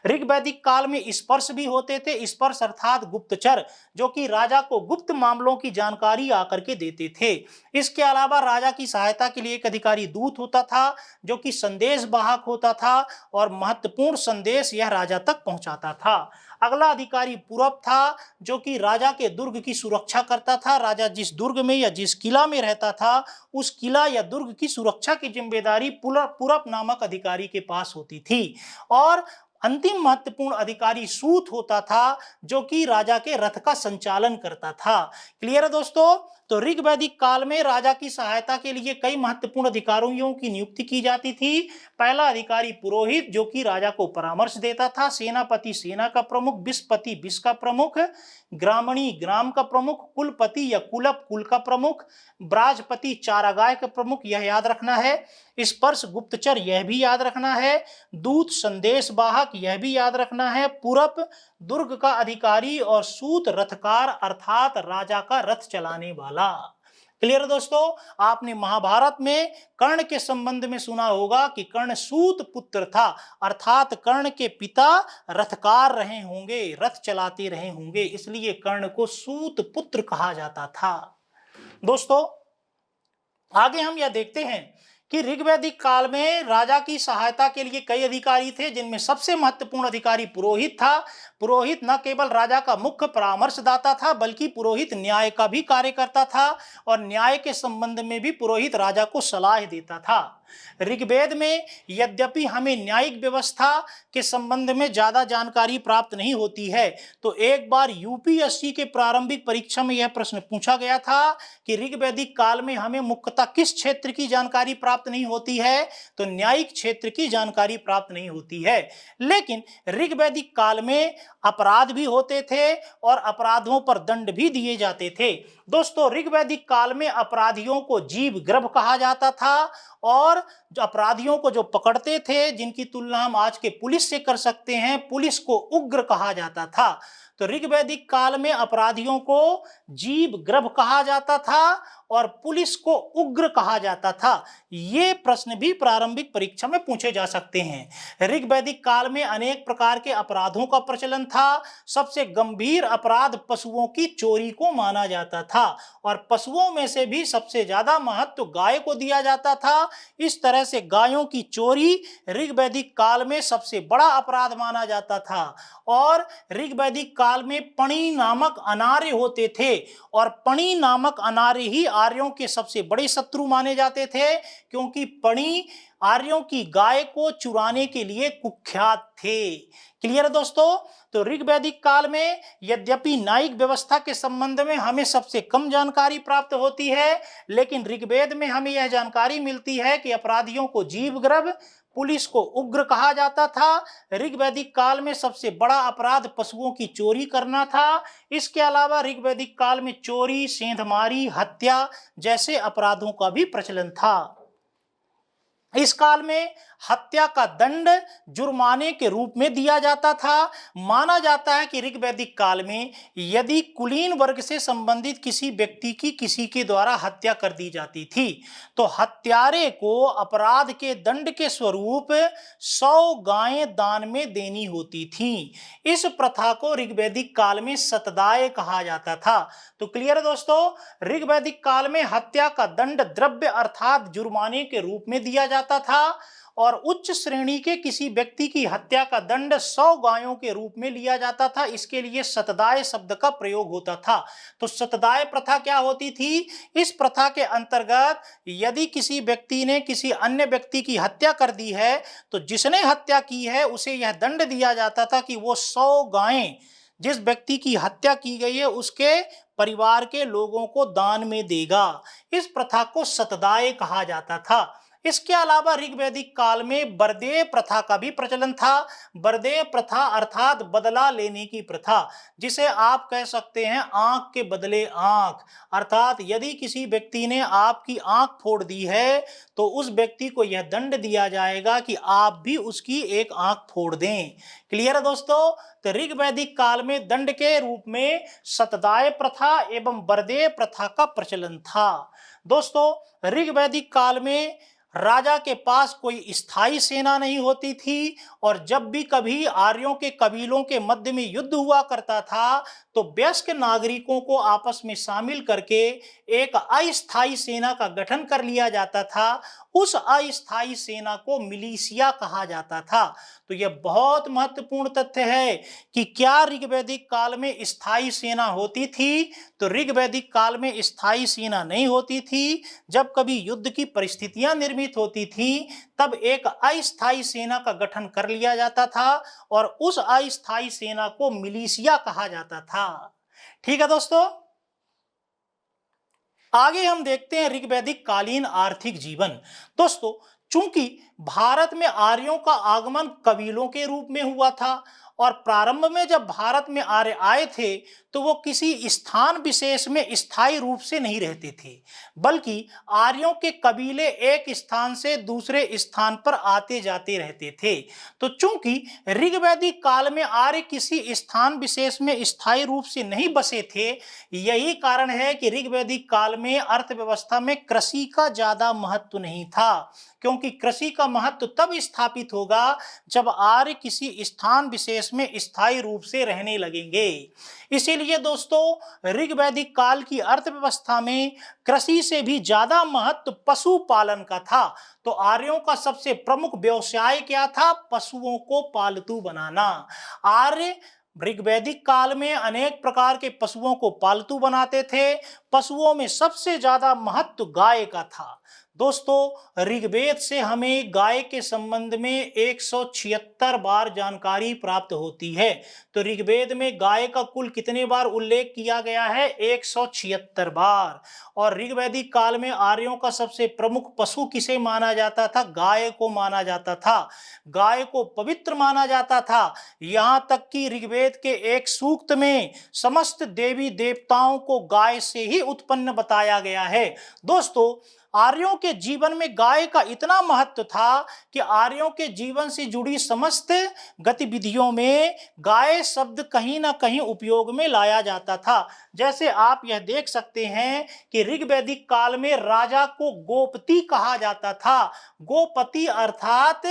ऋग वैदिक काल में स्पर्श भी होते थे। स्पर्श अर्थात गुप्तचर, जो कि राजा को गुप्त मामलों की जानकारी आकर के देते थे। इसके अलावा राजा की सहायता के लिए एक अधिकारी दूत होता था जो कि संदेश वाहक होता था और महत्वपूर्ण संदेश यह राजा तक पहुंचाता था। अगला अधिकारी पुरप था जो कि राजा के दुर्ग की सुरक्षा करता था। राजा जिस दुर्ग में या जिस किला में रहता था उस किला या दुर्ग की सुरक्षा की जिम्मेदारी पुरप नामक अधिकारी के पास होती थी। और अंतिम महत्वपूर्ण अधिकारी सूत होता था जो कि राजा के रथ का संचालन करता था। क्लियर है दोस्तों? तो ऋग वैदिक काल में राजा की सहायता के लिए कई महत्वपूर्ण अधिकारियों की नियुक्ति की जाती थी। पहला अधिकारी पुरोहित, जो कि राजा को परामर्श देता था। सेनापति सेना का प्रमुख, विस्पति विष का प्रमुख, ग्रामणी ग्राम का प्रमुख, कुलपति या कुलप कुल का प्रमुख, ब्राजपति चारागाह का प्रमुख, यह याद रखना है। स्पर्श गुप्तचर, यह भी याद रखना है। दूत संदेश वाहक, यह भी याद रखना है। पुरप दुर्ग का अधिकारी और सूत रथकार अर्थात राजा का रथ चलाने वाला। क्लियर दोस्तों? आपने महाभारत में कर्ण के संबंध में सुना होगा कि कर्ण सूत पुत्र था, अर्थात कर्ण के पिता रथकार रहे होंगे, रथ चलाते रहे होंगे, इसलिए कर्ण को सूत पुत्र कहा जाता था। दोस्तों आगे हम यह देखते हैं कि ऋग्वैदिक काल में राजा की सहायता के लिए कई अधिकारी थे, जिनमें सबसे महत्वपूर्ण अधिकारी पुरोहित था। पुरोहित न केवल राजा का मुख्य परामर्शदाता था बल्कि पुरोहित न्याय का भी कार्य करता था और न्याय के संबंध में भी पुरोहित राजा को सलाह देता था। ऋग्वेद में यद्यपि हमें न्यायिक व्यवस्था के संबंध में ज्यादा जानकारी प्राप्त नहीं होती है, तो एक बार यूपीएससी के प्रारंभिक परीक्षा में यह प्रश्न पूछा गया था कि ऋग्वैदिक काल में हमें मुख्यतः किस क्षेत्र की जानकारी प्राप्त नहीं होती है, तो न्यायिक क्षेत्र की जानकारी प्राप्त नहीं होती है। लेकिन ऋग्वैदिक काल में अपराध भी होते थे और अपराधों पर दंड भी दिए जाते थे। दोस्तों ऋग्वैदिक काल में अपराधियों को जीव ग्रभ कहा जाता था और जो अपराधियों को जो पकड़ते थे, जिनकी तुलना हम आज के पुलिस से कर सकते हैं, पुलिस को उग्र कहा जाता था। तो ऋग्वैदिक काल में अपराधियों को जीव ग्रभ कहा जाता था और पुलिस को उग्र कहा जाता था। ये प्रश्न भी प्रारंभिक परीक्षा में पूछे जा सकते हैं। ऋग्वैदिक काल में अनेक प्रकार के अपराधों का प्रचलन था। सबसे गंभीर अपराध पशुओं की चोरी को माना जाता था और पशुओं में से भी सबसे ज्यादा महत्व गाय को दिया जाता था। इस तरह से गायों की चोरी ऋग्वैदिक काल में सबसे बड़ा अपराध माना जाता था। और ऋग्वैदिक काल में पणी नामक अनार्य होते थे और पणी नामक अनार्य ही आर्यों के सबसे बड़े शत्रु माने जाते थे, क्योंकि पणी आर्यों की गाय को चुराने के लिए कुख्यात थे। क्लियर है दोस्तों? तो ऋग्वैदिक काल में यद्यपि न्यायिक व्यवस्था के संबंध में हमें सबसे कम जानकारी प्राप्त होती है, लेकिन ऋग्वेद में हमें यह जानकारी मिलती है कि अपराधियों को जीवग्रभ, पुलिस को उग्र कहा जाता था। ऋग्वैदिक काल में सबसे बड़ा अपराध पशुओं की चोरी करना था। इसके अलावा ऋग्वैदिक काल में चोरी, सेंधमारी, हत्या जैसे अपराधों का भी प्रचलन था। इस काल में हत्या का दंड जुर्माने के रूप में दिया जाता था। माना जाता है कि ऋग्वैदिक काल में यदि कुलीन वर्ग से संबंधित किसी व्यक्ति की किसी के द्वारा हत्या कर दी जाती थी तो हत्यारे को अपराध के दंड के स्वरूप 100 गायें दान में देनी होती थी। इस प्रथा को ऋग्वैदिक काल में सतदाय कहा जाता था। तो क्लियर है दोस्तों? ऋग्वैदिक काल में हत्या का दंड द्रव्य अर्थात जुर्माने के रूप में दिया जाता था और उच्च श्रेणी के किसी व्यक्ति की हत्या का दंड 100 गायों के रूप में लिया जाता था। इसके लिए सतदाय शब्द का प्रयोग होता था। तो सतदाय प्रथा क्या होती थी? इस प्रथा के अंतर्गत यदि किसी व्यक्ति ने किसी अन्य व्यक्ति की हत्या कर दी है तो जिसने हत्या की है उसे यह दंड दिया जाता था कि वो 100 गायें जिस व्यक्ति की हत्या की गई है उसके परिवार के लोगों को दान में देगा। इस प्रथा को सतदाय कहा जाता था। इसके अलावा ऋग्वैदिक काल में बरदेय प्रथा का भी प्रचलन था। बरदेय प्रथा अर्थात बदला लेने की प्रथा, जिसे आप कह सकते हैं आंख के बदले आंख, अर्थात यदि किसी व्यक्ति ने आपकी आंख फोड़ दी है तो उस व्यक्ति को यह दंड दिया जाएगा कि आप भी उसकी एक आंख फोड़ दें। क्लियर है दोस्तों? तो ऋग्वैदिक काल में दंड के रूप में शतदाय प्रथा एवं बरदेय प्रथा का प्रचलन था। दोस्तों, ऋग्वैदिक काल में राजा के पास कोई स्थायी सेना नहीं होती थी और जब भी कभी आर्यों के कबीलों के मध्य में युद्ध हुआ करता था तो वयस्क नागरिकों को आपस में शामिल करके एक अस्थायी सेना का गठन कर लिया जाता था। उस अस्थायी सेना को मिलिशिया कहा जाता था। तो यह बहुत महत्वपूर्ण तथ्य है कि क्या ऋग्वैदिक काल में स्थायी सेना होती थी? तो ऋग्वैदिक काल में स्थायी सेना नहीं होती थी। जब कभी युद्ध की परिस्थितियां निर्मित होती थी तब एक अस्थायी सेना का गठन कर लिया जाता था और उस अस्थायी सेना को मिलिशिया कहा जाता था। ठीक है दोस्तों, आगे हम देखते हैं ऋग्वैदिक कालीन आर्थिक जीवन। दोस्तों, चूंकि भारत में आर्यों का आगमन कबीलों के रूप में हुआ था और प्रारंभ में जब भारत में आर्य आए थे तो वो किसी स्थान विशेष में स्थायी रूप से नहीं रहते थे, बल्कि आर्यों के कबीले एक स्थान से दूसरे स्थान पर आते जाते रहते थे। तो चूंकि ऋग्वैदिक काल में आर्य किसी स्थान विशेष में स्थायी रूप से नहीं बसे थे, यही कारण है कि ऋग्वैदिक काल में अर्थव्यवस्था में कृषि का ज्यादा महत्व नहीं था, क्योंकि कृषि का महत्व तब स्थापित होगा जब आर्य किसी स्थान विशेष में स्थायी रूप से रहने लगेंगे। इसीलिए दोस्तों, ऋग्वैदिक काल की अर्थव्यवस्था में कृषि से भी ज्यादा महत्व पशुपालन का था। तो आर्यों का सबसे प्रमुख व्यवसाय क्या था? पशुओं को पालतू बनाना। आर्य ऋग्वैदिक काल में अनेक प्रकार के पशुओं को पालतू बनाते थे। पशुओं में सबसे ज्यादा महत्व गाय का था। दोस्तों, ऋग्वेद से हमें गाय के संबंध में 176 बार जानकारी प्राप्त होती है। तो ऋग्वेद में गाय का कुल कितने बार उल्लेख किया गया है? 176 बार। और ऋग्वैदिक काल में आर्यों का सबसे प्रमुख पशु किसे माना जाता था? गाय को माना जाता था। गाय को पवित्र माना जाता था। यहाँ तक कि ऋग्वेद के एक सूक्त में समस्त देवी देवताओं को गाय से ही उत्पन्न बताया गया है। दोस्तों, आर्यों के जीवन में गाय का इतना महत्व था कि आर्यों के जीवन से जुड़ी समस्त गतिविधियों में गाय शब्द कहीं ना कहीं उपयोग में लाया जाता था। जैसे आप यह देख सकते हैं कि ऋग्वैदिक काल में राजा को गोपति कहा जाता था। गोपति अर्थात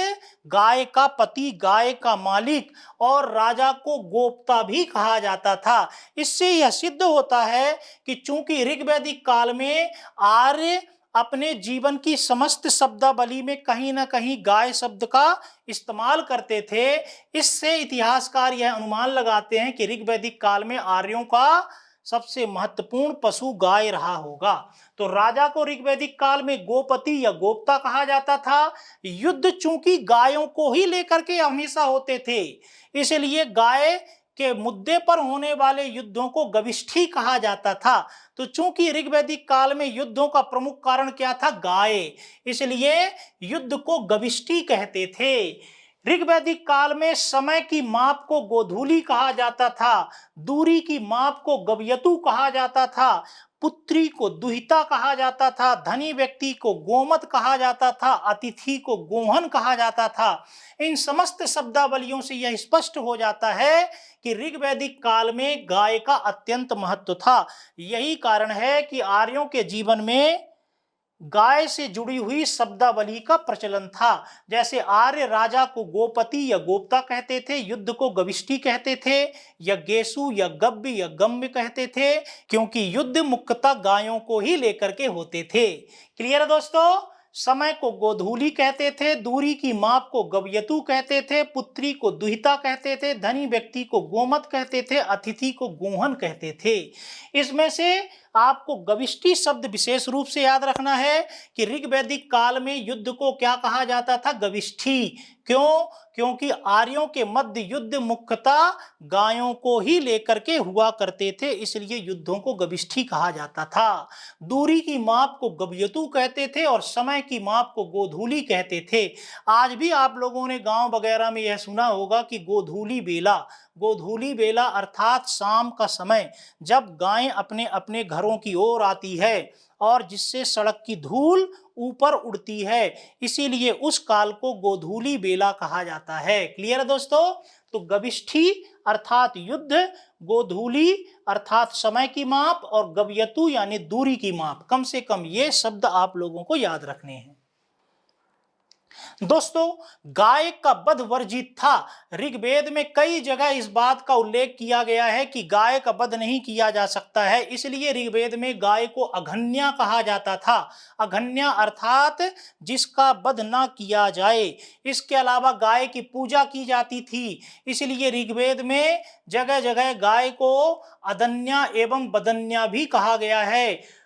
गाय का पति, गाय का मालिक, और राजा को गोप्ता भी कहा जाता था। इससे यह सिद्ध होता है कि चूंकि ऋग्वैदिक काल में आर्य अपने जीवन की समस्त शब्दावली में कहीं ना कहीं गाय शब्द का इस्तेमाल करते थे, इससे इतिहासकार यह अनुमान लगाते हैं कि ऋग्वैदिक काल में आर्यों का सबसे महत्वपूर्ण पशु गाय रहा होगा। तो राजा को ऋग्वैदिक काल में गोपति या गोप्ता कहा जाता था। युद्ध चूंकि गायों को ही लेकर के हमेशा होते थे, इसलिए गाय के मुद्दे पर होने वाले युद्धों को गविष्ठी कहा जाता था। तो चूंकि ऋग्वैदिक काल में युद्धों का प्रमुख कारण क्या था? गाय, इसलिए युद्ध को गविष्ठी कहते थे। ऋग्वैदिक काल में समय की माप को गोधूली कहा जाता था, दूरी की माप को गवयतु कहा जाता था, पुत्री को दुहिता कहा जाता था, धनी व्यक्ति को गोमत कहा जाता था, अतिथि को गोहन कहा जाता था। इन समस्त शब्दावलियों से यह स्पष्ट हो जाता है कि ऋग्वैदिक काल में गाय का अत्यंत महत्व था। यही कारण है कि आर्यों के जीवन में गाय से जुड़ी हुई शब्दावली का प्रचलन था। जैसे आर्य राजा को गोपति या गोप्ता कहते थे, युद्ध को गविष्ठी कहते थे, यज्ञेशु या गव्य या गम्य कहते थे, क्योंकि युद्ध मुख्यतः गायों को ही लेकर के होते थे। क्लियर है दोस्तों? समय को गोधूली कहते थे, दूरी की माप को गवयतु कहते थे, पुत्री को दुहिता कहते थे, धनी व्यक्ति को गोमत कहते थे, अतिथि को गोहन कहते थे। इसमें से आपको गविष्ठी शब्द विशेष रूप से याद रखना है कि ऋग्वैदिक काल में युद्ध को क्या कहा जाता था? गविष्ठी। क्यों? क्योंकि आर्यों के मध्य युद्ध मुख्यतः गायों को ही लेकर के हुआ करते थे, इसलिए युद्धों को गविष्ठी कहा जाता था। दूरी की माप को गवयतु कहते थे और समय की माप को गोधूली कहते थे। आज भी आप लोगों ने गांव वगैरह में यह सुना होगा कि गोधूली बेला, गोधूली बेला अर्थात शाम का समय, जब गायें अपने अपने घरों की ओर आती है और जिससे सड़क की धूल ऊपर उड़ती है, इसीलिए उस काल को गोधूली बेला कहा जाता है। क्लियर है दोस्तों? तो गविष्ठी अर्थात युद्ध, गोधूली अर्थात समय की माप और गवयतु यानी दूरी की माप, कम से कम ये शब्द आप लोगों को याद रखने हैं। दोस्तों, गाय का वध वर्जित था। ऋग्वेद में कई जगह इस बात का उल्लेख किया गया है कि गाय का वध नहीं किया जा सकता है, इसलिए ऋग्वेद में गाय को अघन्या कहा जाता था। अघन्या अर्थात जिसका वध ना किया जाए। इसके अलावा गाय की पूजा की जाती थी, इसलिए ऋग्वेद में जगह जगह गाय को अदन्या एवं बदन्या भी कहा गया है।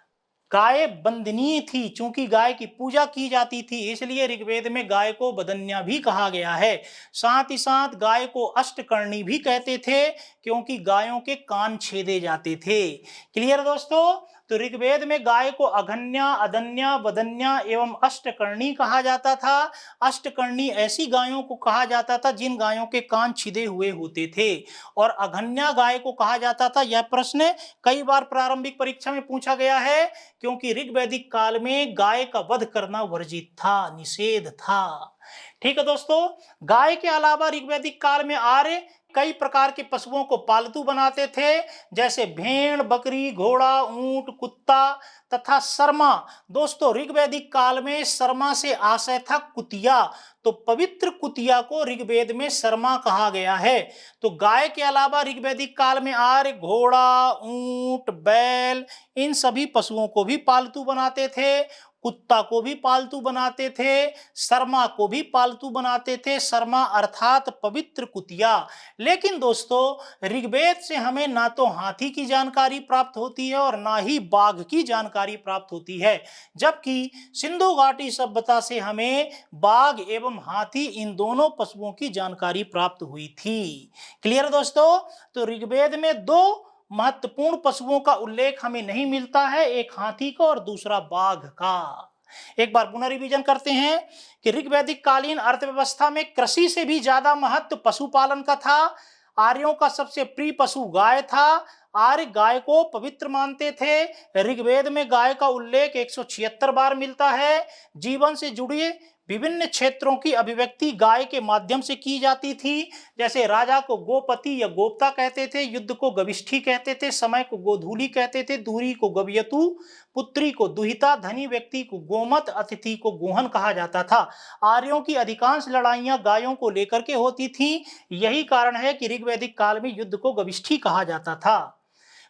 गाय वंदनीय थी, चूंकि गाय की पूजा की जाती थी, इसलिए ऋग्वेद में गाय को वदन्या भी कहा गया है। साथ ही साथ गाय को अष्टकर्णी भी कहते थे, क्योंकि गायों के कान छेदे जाते थे। क्लियर दोस्तों? तो ऋग्वेद में गाय को अघन्या, अदन्या, वदन्या एवं अष्टकर्णी कहा जाता था। अष्टकर्णी ऐसी गायों को कहा जाता था जिन गायों के कान छिदे हुए होते थे, और अघन्या गाय को कहा जाता था। यह प्रश्न कई बार प्रारंभिक परीक्षा में पूछा गया है, क्योंकि ऋग्वैदिक काल में गाय का वध करना वर्जित था, निषेध था। ठीक है दोस्तों, गाय के अलावा ऋग्वैदिक काल में आर्य कई प्रकार के पशुओं को पालतू बनाते थे, जैसे भेड़, बकरी, घोड़ा, ऊंट, कुत्ता तथा शर्मा। दोस्तों, ऋग्वैदिक काल में शर्मा से आशय था कुतिया, तो पवित्र कुतिया को ऋग्वेद में शर्मा कहा गया है। तो गाय के अलावा ऋग्वैदिक काल में आर्य घोड़ा, ऊंट, बैल इन सभी पशुओं को भी पालतू बनाते थे। कुत्ता को भी पालतू बनाते थे, शर्मा को भी पालतू बनाते थे। शर्मा अर्थात पवित्र कुतिया। लेकिन दोस्तों, ऋग्वेद से हमें ना तो हाथी की जानकारी प्राप्त होती है और ना ही बाघ की जानकारी प्राप्त होती है, जबकि सिंधु घाटी सभ्यता से हमें बाघ एवं हाथी इन दोनों पशुओं की जानकारी प्राप्त हुई थी। क्लियर दोस्तों? तो ऋग्वेद में दो महत्वपूर्ण पशुओं का उल्लेख हमें नहीं मिलता है, एक हाथी का और दूसरा बाघ का। एक बार पुनः रिवीजन करते हैं कि ऋग्वैदिक कालीन अर्थव्यवस्था में कृषि से भी ज्यादा महत्व पशुपालन का था। आर्यों का सबसे प्रिय पशु गाय था। आर्य गाय को पवित्र मानते थे। ऋग्वेद में गाय का उल्लेख 176 बार मिलता है। जीवन से जुड़े विभिन्न क्षेत्रों की अभिव्यक्ति गाय के माध्यम से की जाती थी, जैसे राजा को गोपति या गोप्ता कहते थे, युद्ध को गविष्ठी कहते थे, समय को गोधूली कहते थे, दूरी को गवयतु, पुत्री को दुहिता, धनी व्यक्ति को गोमत, अतिथि को गोहन कहा जाता था। आर्यों की अधिकांश लड़ाइयां गायों को लेकर के होती थी। यही कारण है कि ऋग्वैदिक काल में युद्ध को गविष्ठी कहा जाता था।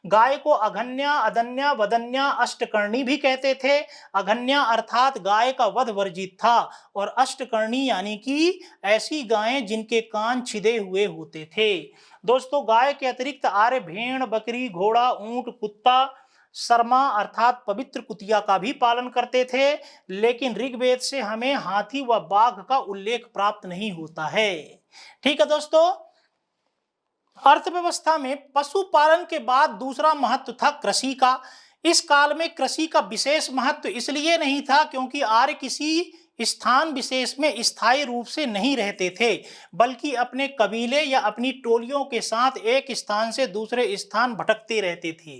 गाय को अघन्या, अदन्या, वदन्या, अष्टकर्णी भी कहते थे। अघन्या अर्थात गाय का वध वर्जित था, और अष्टकर्णी यानी कि ऐसी गायें जिनके कान छिदे हुए होते थे। दोस्तों, गाय के अतिरिक्त आर्य भेड़, बकरी, घोड़ा, ऊंट, कुत्ता, शर्मा अर्थात पवित्र कुतिया का भी पालन करते थे, लेकिन ऋग्वेद से हमें हाथी व बाघ का उल्लेख प्राप्त नहीं होता है। ठीक है दोस्तों, अर्थव्यवस्था में पशुपालन के बाद दूसरा महत्व था कृषि का। इस काल में कृषि का विशेष महत्व इसलिए नहीं था क्योंकि आर्य किसी स्थान विशेष में स्थायी रूप से नहीं रहते थे, बल्कि अपने कबीले या अपनी टोलियों के साथ एक स्थान से दूसरे स्थान भटकते रहते थे।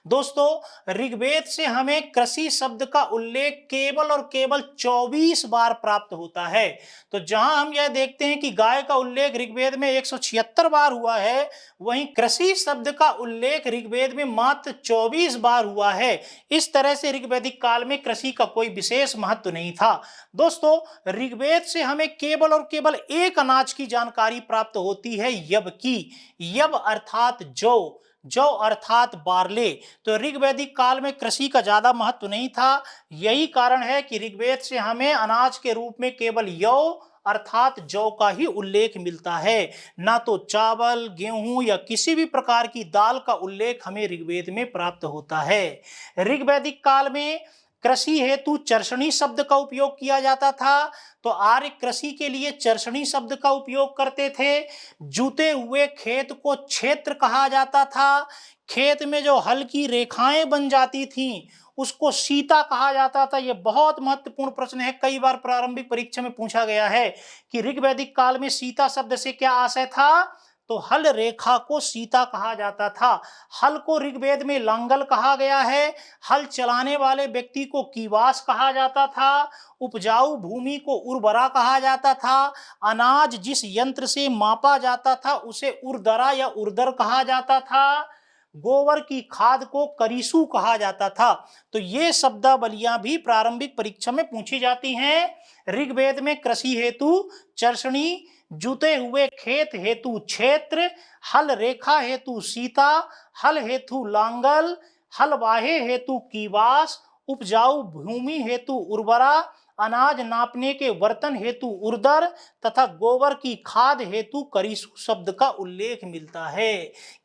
दोस्तों, ऋग्वेद से हमें कृषि शब्द का उल्लेख केवल और केवल 24 बार प्राप्त होता है। तो जहां हम यह देखते हैं कि गाय का उल्लेख ऋग्वेद में 176 बार हुआ है, वहीं कृषि शब्द का उल्लेख ऋग्वेद में मात्र 24 बार हुआ है। इस तरह से ऋग्वैदिक काल में कृषि का कोई विशेष महत्व नहीं था। दोस्तों, ऋग्वेद से हमें केवल और केवल एक अनाज की जानकारी प्राप्त होती है, यव की। यव अर्थात जौ, जौ अर्थात बार्ले। तो ऋग्वैदिक काल में कृषि का ज्यादा महत्व नहीं था। यही कारण है कि ऋग्वेद से हमें अनाज के रूप में केवल यौ अर्थात जौ का ही उल्लेख मिलता है, ना तो चावल, गेहूं या किसी भी प्रकार की दाल का उल्लेख हमें ऋग्वेद में प्राप्त होता है। ऋग्वैदिक काल में कृषि हेतु चर्षणी शब्द का उपयोग किया जाता था, तो आर्य कृषि के लिए चर्षणी शब्द का उपयोग करते थे। जुते हुए खेत को क्षेत्र कहा जाता था। खेत में जो हल्की रेखाएं बन जाती थीं उसको सीता कहा जाता था। यह बहुत महत्वपूर्ण प्रश्न है, कई बार प्रारंभिक परीक्षा में पूछा गया है कि ऋग्वैदिक काल में सीता शब्द से क्या आशय था, तो हल रेखा को सीता कहा जाता था। हल को ऋग्वेद में लांगल कहा गया है। हल चलाने वाले व्यक्ति को कीवास कहा जाता था। उपजाऊ भूमि को उर्वरा कहा जाता था। अनाज जिस यंत्र से मापा जाता था उसे उर्दरा या उर्दर कहा जाता था। गोबर की खाद को करीसु कहा जाता था। तो ये शब्दावलियां भी प्रारंभिक परीक्षा में पूछी जाती हैं। ऋग्वेद में कृषि हेतु चर्षणी, जुते हुए खेत हेतु क्षेत्र, हल रेखा हेतु सीता, हल हेतु लांगल, हल वाहे हेतु कीवास, उपजाऊ भूमि हेतु उर्वरा, अनाज नापने के बर्तन हेतु उर्दर तथा गोबर की खाद हेतु करीसु शब्द का उल्लेख मिलता है।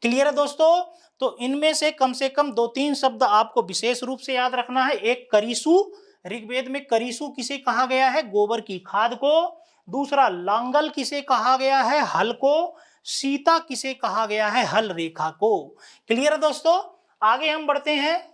क्लियर है दोस्तों? तो इनमें से कम 2-3 शब्द आपको विशेष रूप से याद रखना है। एक करीसु, ऋग्वेद में करीसु किसे कहा गया है, गोबर की खाद को। दूसरा लांगल किसे कहा गया है, हल को। सीता किसे कहा गया है, हल रेखा को। क्लियर है दोस्तों? आगे हम बढ़ते हैं।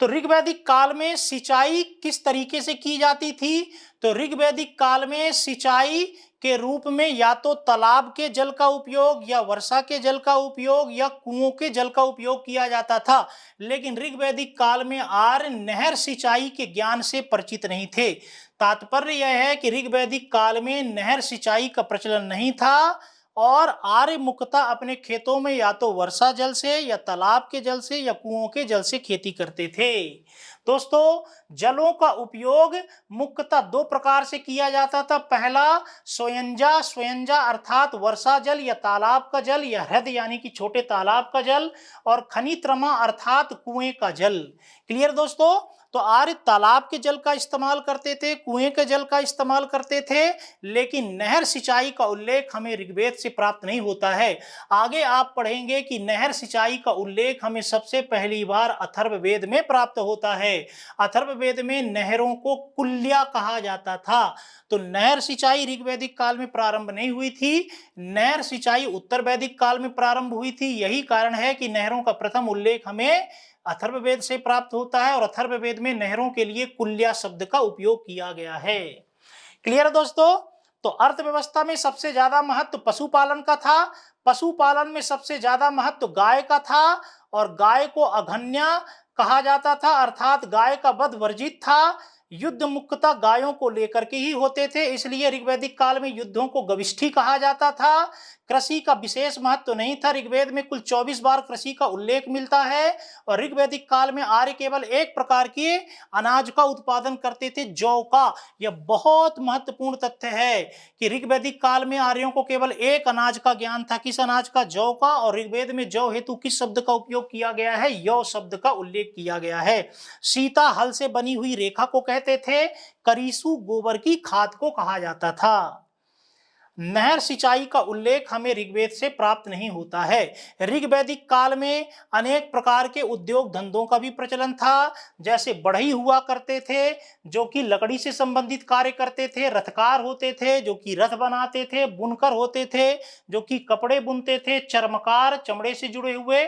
तो ऋग्वैदिक काल में सिंचाई किस तरीके से की जाती थी, तो ऋग्वैदिक काल में सिंचाई के रूप में या तो तालाब के जल का उपयोग या वर्षा के जल का उपयोग या कुओं के जल का उपयोग किया जाता था। लेकिन ऋग्वैदिक काल में आर्य नहर सिंचाई के ज्ञान से परिचित नहीं थे। तात्पर्य यह है कि ऋग्वैदिक काल में नहर सिंचाई का प्रचलन नहीं था और आर्य मुख्यतः अपने खेतों में या तो वर्षा जल से या तालाब के जल से या कुओं के जल से खेती करते थे। दोस्तों, जलों का उपयोग मुख्यतः 2 प्रकार से किया जाता था। पहला स्वयंजा अर्थात वर्षा जल या तालाब का जल या हृद यानी कि छोटे तालाब का जल, और खनित्रमा अर्थात कुएं का जल। क्लियर दोस्तों? तो आर्य तालाब के जल का इस्तेमाल करते थे, कुएं के जल का इस्तेमाल करते थे, लेकिन नहर सिंचाई का उल्लेख हमें ऋग्वेद से प्राप्त नहीं होता है। आगे आप पढ़ेंगे कि नहर सिंचाई का उल्लेख हमें सबसे पहली बार अथर्ववेद में प्राप्त होता है। अथर्ववेद में नहरों को कुल्या कहा जाता था। तो नहर सिंचाई ऋग्वैदिक काल में प्रारंभ नहीं हुई थी, नहर सिंचाई उत्तर वैदिक काल में प्रारंभ हुई थी। यही कारण है कि नहरों का प्रथम उल्लेख हमें अथर्ववेद से प्राप्त होता है और अथर्ववेद में नहरों के लिए कुल्या शब्द का उपयोग किया गया है। क्लियर है दोस्तों? तो अर्थव्यवस्था में सबसे ज्यादा महत्व पशुपालन का था। पशुपालन में सबसे ज्यादा महत्व गाय का था और गाय को अघन्या कहा जाता था, अर्थात गाय का वध वर्जित था। युद्ध मुख्यतः गायों को लेकर के ही होते थे, इसलिए ऋग्वैदिक काल में युद्धों को गविष्ठी कहा जाता था। कृषि का विशेष महत्व नहीं था। ऋग्वेद में कुल 24 बार कृषि का उल्लेख मिलता है और ऋग्वैदिक काल में आर्य केवल एक प्रकार के अनाज का उत्पादन करते थे, जौ का। यह बहुत महत्वपूर्ण तथ्य है कि ऋग्वैदिक काल में आर्यों को केवल एक अनाज का ज्ञान था। किस अनाज का? जौ का। और ऋग्वेद में जौ हेतु किस शब्द का उपयोग किया गया है? यौ शब्द का उल्लेख किया गया है। सीता हल से बनी हुई रेखा को कहते थे। करीसु गोबर की खाद को कहा जाता था। नहर सिंचाई का उल्लेख हमें ऋग्वेद से प्राप्त नहीं होता है। ऋग्वैदिक काल में अनेक प्रकार के उद्योग धंधों का भी प्रचलन था, जैसे बढ़ई हुआ करते थे जो कि लकड़ी से संबंधित कार्य करते थे, रथकार होते थे जो कि रथ बनाते थे, बुनकर होते थे जो कि कपड़े बुनते थे, चर्मकार चमड़े से जुड़े हुए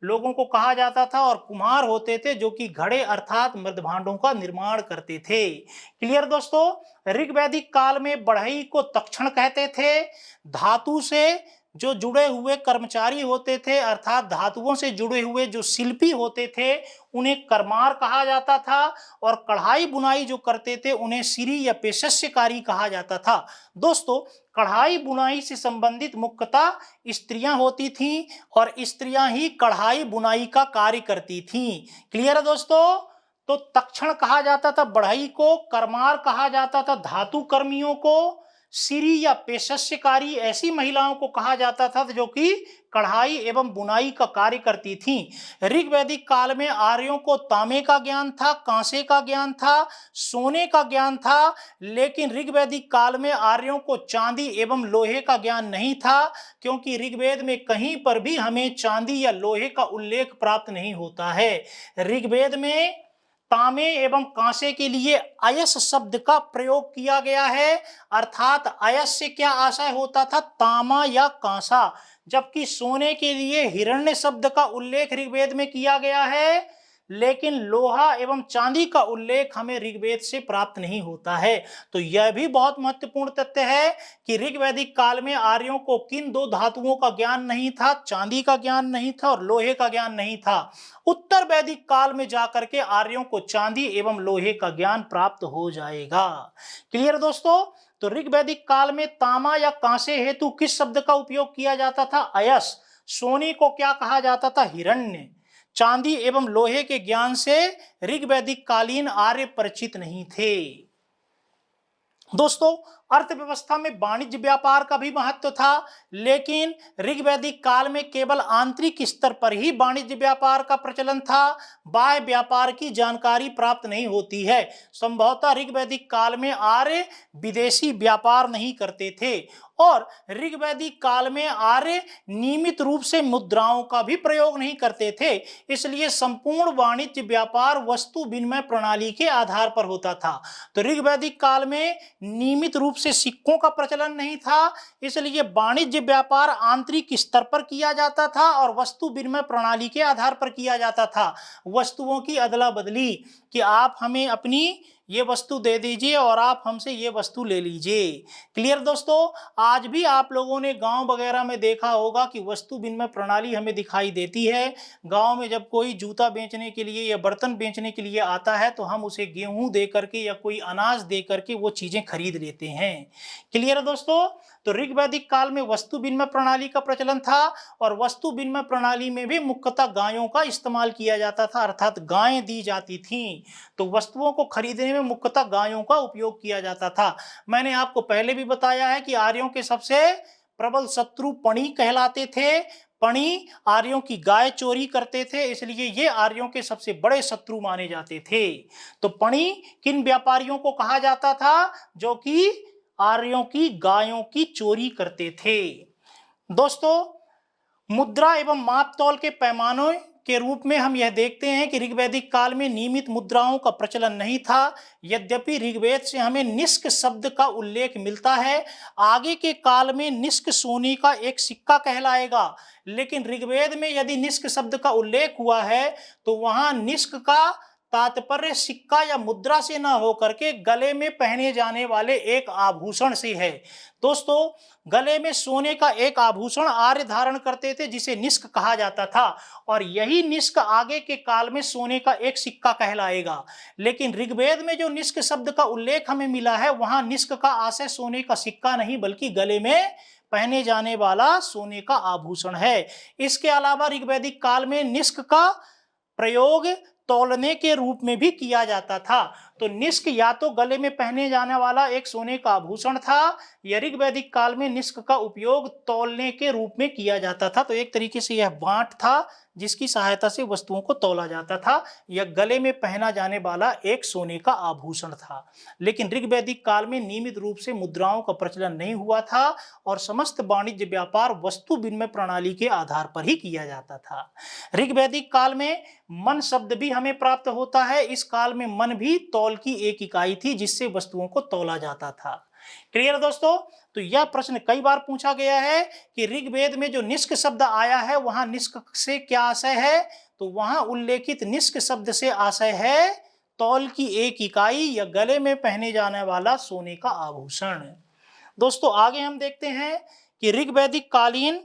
लोगों को कहा जाता था, और कुम्हार होते थे जो कि घड़े अर्थात मृद भांडों का निर्माण करते थे। क्लियर दोस्तों? ऋग्वैदिक काल में बढ़ई को तक्षण कहते थे। धातु से जो जुड़े हुए कर्मचारी होते थे अर्थात धातुओं से जुड़े हुए जो शिल्पी होते थे उन्हें कर्मार कहा जाता था, और कढ़ाई बुनाई जो करते थे उन्हें सिरी या पेशस्यकारी कहा जाता था। दोस्तों, कढ़ाई बुनाई से संबंधित मुख्यतः स्त्रियां होती थीं और स्त्रियां ही कढ़ाई बुनाई का कार्य करती थीं। क्लियर है दोस्तों? तो तक्षण कहा जाता था बढ़ई को, कर्मार कहा जाता था धातु कर्मियों को, सिरी या पेशस्यकारी ऐसी महिलाओं को कहा जाता था जो कि कढ़ाई एवं बुनाई का कार्य करती थीं। ऋग्वैदिक काल में आर्यों को तांबे का ज्ञान था, कांसे का ज्ञान था, सोने का ज्ञान था, लेकिन ऋग्वैदिक काल में आर्यों को चांदी एवं लोहे का ज्ञान नहीं था, क्योंकि ऋग्वेद में कहीं पर भी हमें चांदी या लोहे का उल्लेख प्राप्त नहीं होता है। ऋग्वेद में तांबे एवं कांसे के लिए अयस शब्द का प्रयोग किया गया है, अर्थात अयस से क्या आशय होता था, तांबा या कांसा, जबकि सोने के लिए हिरण्य शब्द का उल्लेख ऋग्वेद में किया गया है, लेकिन लोहा एवं चांदी का उल्लेख हमें ऋग्वेद से प्राप्त नहीं होता है। तो यह भी बहुत महत्वपूर्ण तथ्य है कि ऋग्वैदिक काल में आर्यों को किन दो धातुओं का ज्ञान नहीं था, चांदी का ज्ञान नहीं था और लोहे का ज्ञान नहीं था। उत्तर वैदिक काल में जाकर के आर्यों को चांदी एवं लोहे का ज्ञान प्राप्त हो जाएगा। क्लियर दोस्तों? तो ऋग्वैदिक काल में तांबा या कांसे हेतु किस शब्द का उपयोग किया जाता था, अयस। सोने को क्या कहा जाता था, हिरण्य। चांदी एवं लोहे के ज्ञान से ऋग्वैदिक कालीन आर्य परिचित नहीं थे। दोस्तों, अर्थव्यवस्था में वाणिज्य व्यापार का भी महत्व था, लेकिन ऋग्वैदिक काल में केवल आंतरिक स्तर पर ही वाणिज्य व्यापार का प्रचलन था, बाह्य व्यापार की जानकारी प्राप्त नहीं होती है। संभवतः ऋग्वैदिक काल में आर्य विदेशी व्यापार नहीं करते थे और ऋग्वैदिक काल में आर्य नियमित रूप से मुद्राओं का भी प्रयोग नहीं करते थे, इसलिए संपूर्ण वाणिज्य व्यापार वस्तु विनिमय प्रणाली के आधार पर होता था। तो ऋग्वैदिक काल में नियमित रूप से सिक्कों का प्रचलन नहीं था, इसलिए वाणिज्य व्यापार आंतरिक स्तर पर किया जाता था और वस्तु विनिमय प्रणाली के आधार पर किया जाता था। वस्तुओं की अदला बदली कि आप हमें अपनी ये वस्तु दे दीजिए और आप हमसे ये वस्तु ले लीजिए। क्लियर दोस्तों? आज भी आप लोगों ने गांव वगैरह में देखा होगा कि वस्तु विनिमय प्रणाली हमें दिखाई देती है। गांव में जब कोई जूता बेचने के लिए या बर्तन बेचने के लिए आता है तो हम उसे गेहूं दे करके या कोई अनाज दे करके वो चीजें खरीद लेते हैं। क्लियर है दोस्तों? तो ऋग्वैदिक काल में वस्तु विनिमय प्रणाली का प्रचलन था और वस्तु विनिमय प्रणाली में भी मुख्यतः गायों का इस्तेमाल किया जाता था, अर्थात गायें दी जाती थीं। तो वस्तुओं को खरीदने में मुख्यतः गायों का उपयोग किया जाता था। मैंने आपको पहले भी बताया है कि आर्यों के सबसे प्रबल शत्रु पणी कहलाते थे। पणी आर्यों की गाय चोरी करते थे, इसलिए ये आर्यों के सबसे बड़े शत्रु माने जाते थे। तो पणी किन व्यापारियों को कहा जाता था, जो कि आर्यों की गायों की चोरी करते थे। दोस्तों, मुद्रा एवं माप तौल के पैमानों के रूप में हम यह देखते हैं कि ऋग्वैदिक काल में नियमित मुद्राओं का प्रचलन नहीं था। यद्यपि ऋग्वेद से हमें निष्क शब्द का उल्लेख मिलता है। आगे के काल में निष्क सोने का एक सिक्का कहलाएगा, लेकिन ऋग्वेद में यदि निष्क शब्द का उल्लेख हुआ है तो वहां निष्क का तात्पर्य सिक्का या मुद्रा से न होकर के गले में पहने जाने वाले एक आभूषण से है। दोस्तों, गले में सोने का एक आभूषण आर्य धारण करते थे जिसे निष्क कहा जाता था और यही निष्क आगे के काल में सोने का एक सिक्का कहलाएगा। लेकिन ऋग्वेद में जो निष्क शब्द का उल्लेख हमें मिला है वहां निष्क का आशय सोने का सिक्का नहीं बल्कि गले में पहने जाने वाला सोने का आभूषण है। इसके अलावा ऋग्वैदिक काल में निष्क का प्रयोग तौलने के रूप में भी किया जाता था। तो निष्क या तो गले में पहने जाने वाला एक सोने का आभूषण था या ऋग्वैदिक काल में निष्क का उपयोग तौलने के रूप में किया जाता था। तो एक तरीके से यह बांट था जिसकी सहायता से वस्तुओं को तौला जाता था। यह गले में पहना जाने वाला एक सोने का आभूषण था। लेकिन ऋग्वैदिक काल में नियमित रूप से मुद्राओं का प्रचलन नहीं हुआ था और समस्त वाणिज्य व्यापार वस्तु विनिमय प्रणाली के आधार पर ही किया जाता था। ऋग्वैदिक काल में मन शब्द भी हमें प्राप्त होता है। इस काल में मन भी तौल की एक इकाई थी जिससे वस्तुओं को तौला जाता था। क्लियर दोस्तों? तो यह प्रश्न कई बार पूछा गया है कि ऋग्वेद में जो निष्क शब्द आया है वहां निष्क से क्या आशय है, तो वहां उल्लेखित निष्क शब्द से आशय है तौल की एक इकाई या गले में पहने जाने वाला सोने का आभूषण। दोस्तों, आगे हम देखते हैं कि ऋग्वैदिक कालीन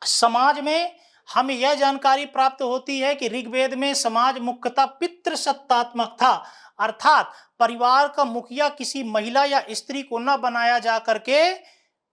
समाज में हमें यह जानकारी प्राप्त होती है कि ऋग्वेद में समाज मुख्यतः पितृसत्तात्मक था, अर्थात परिवार का मुखिया किसी महिला या स्त्री को न बनाया जा करके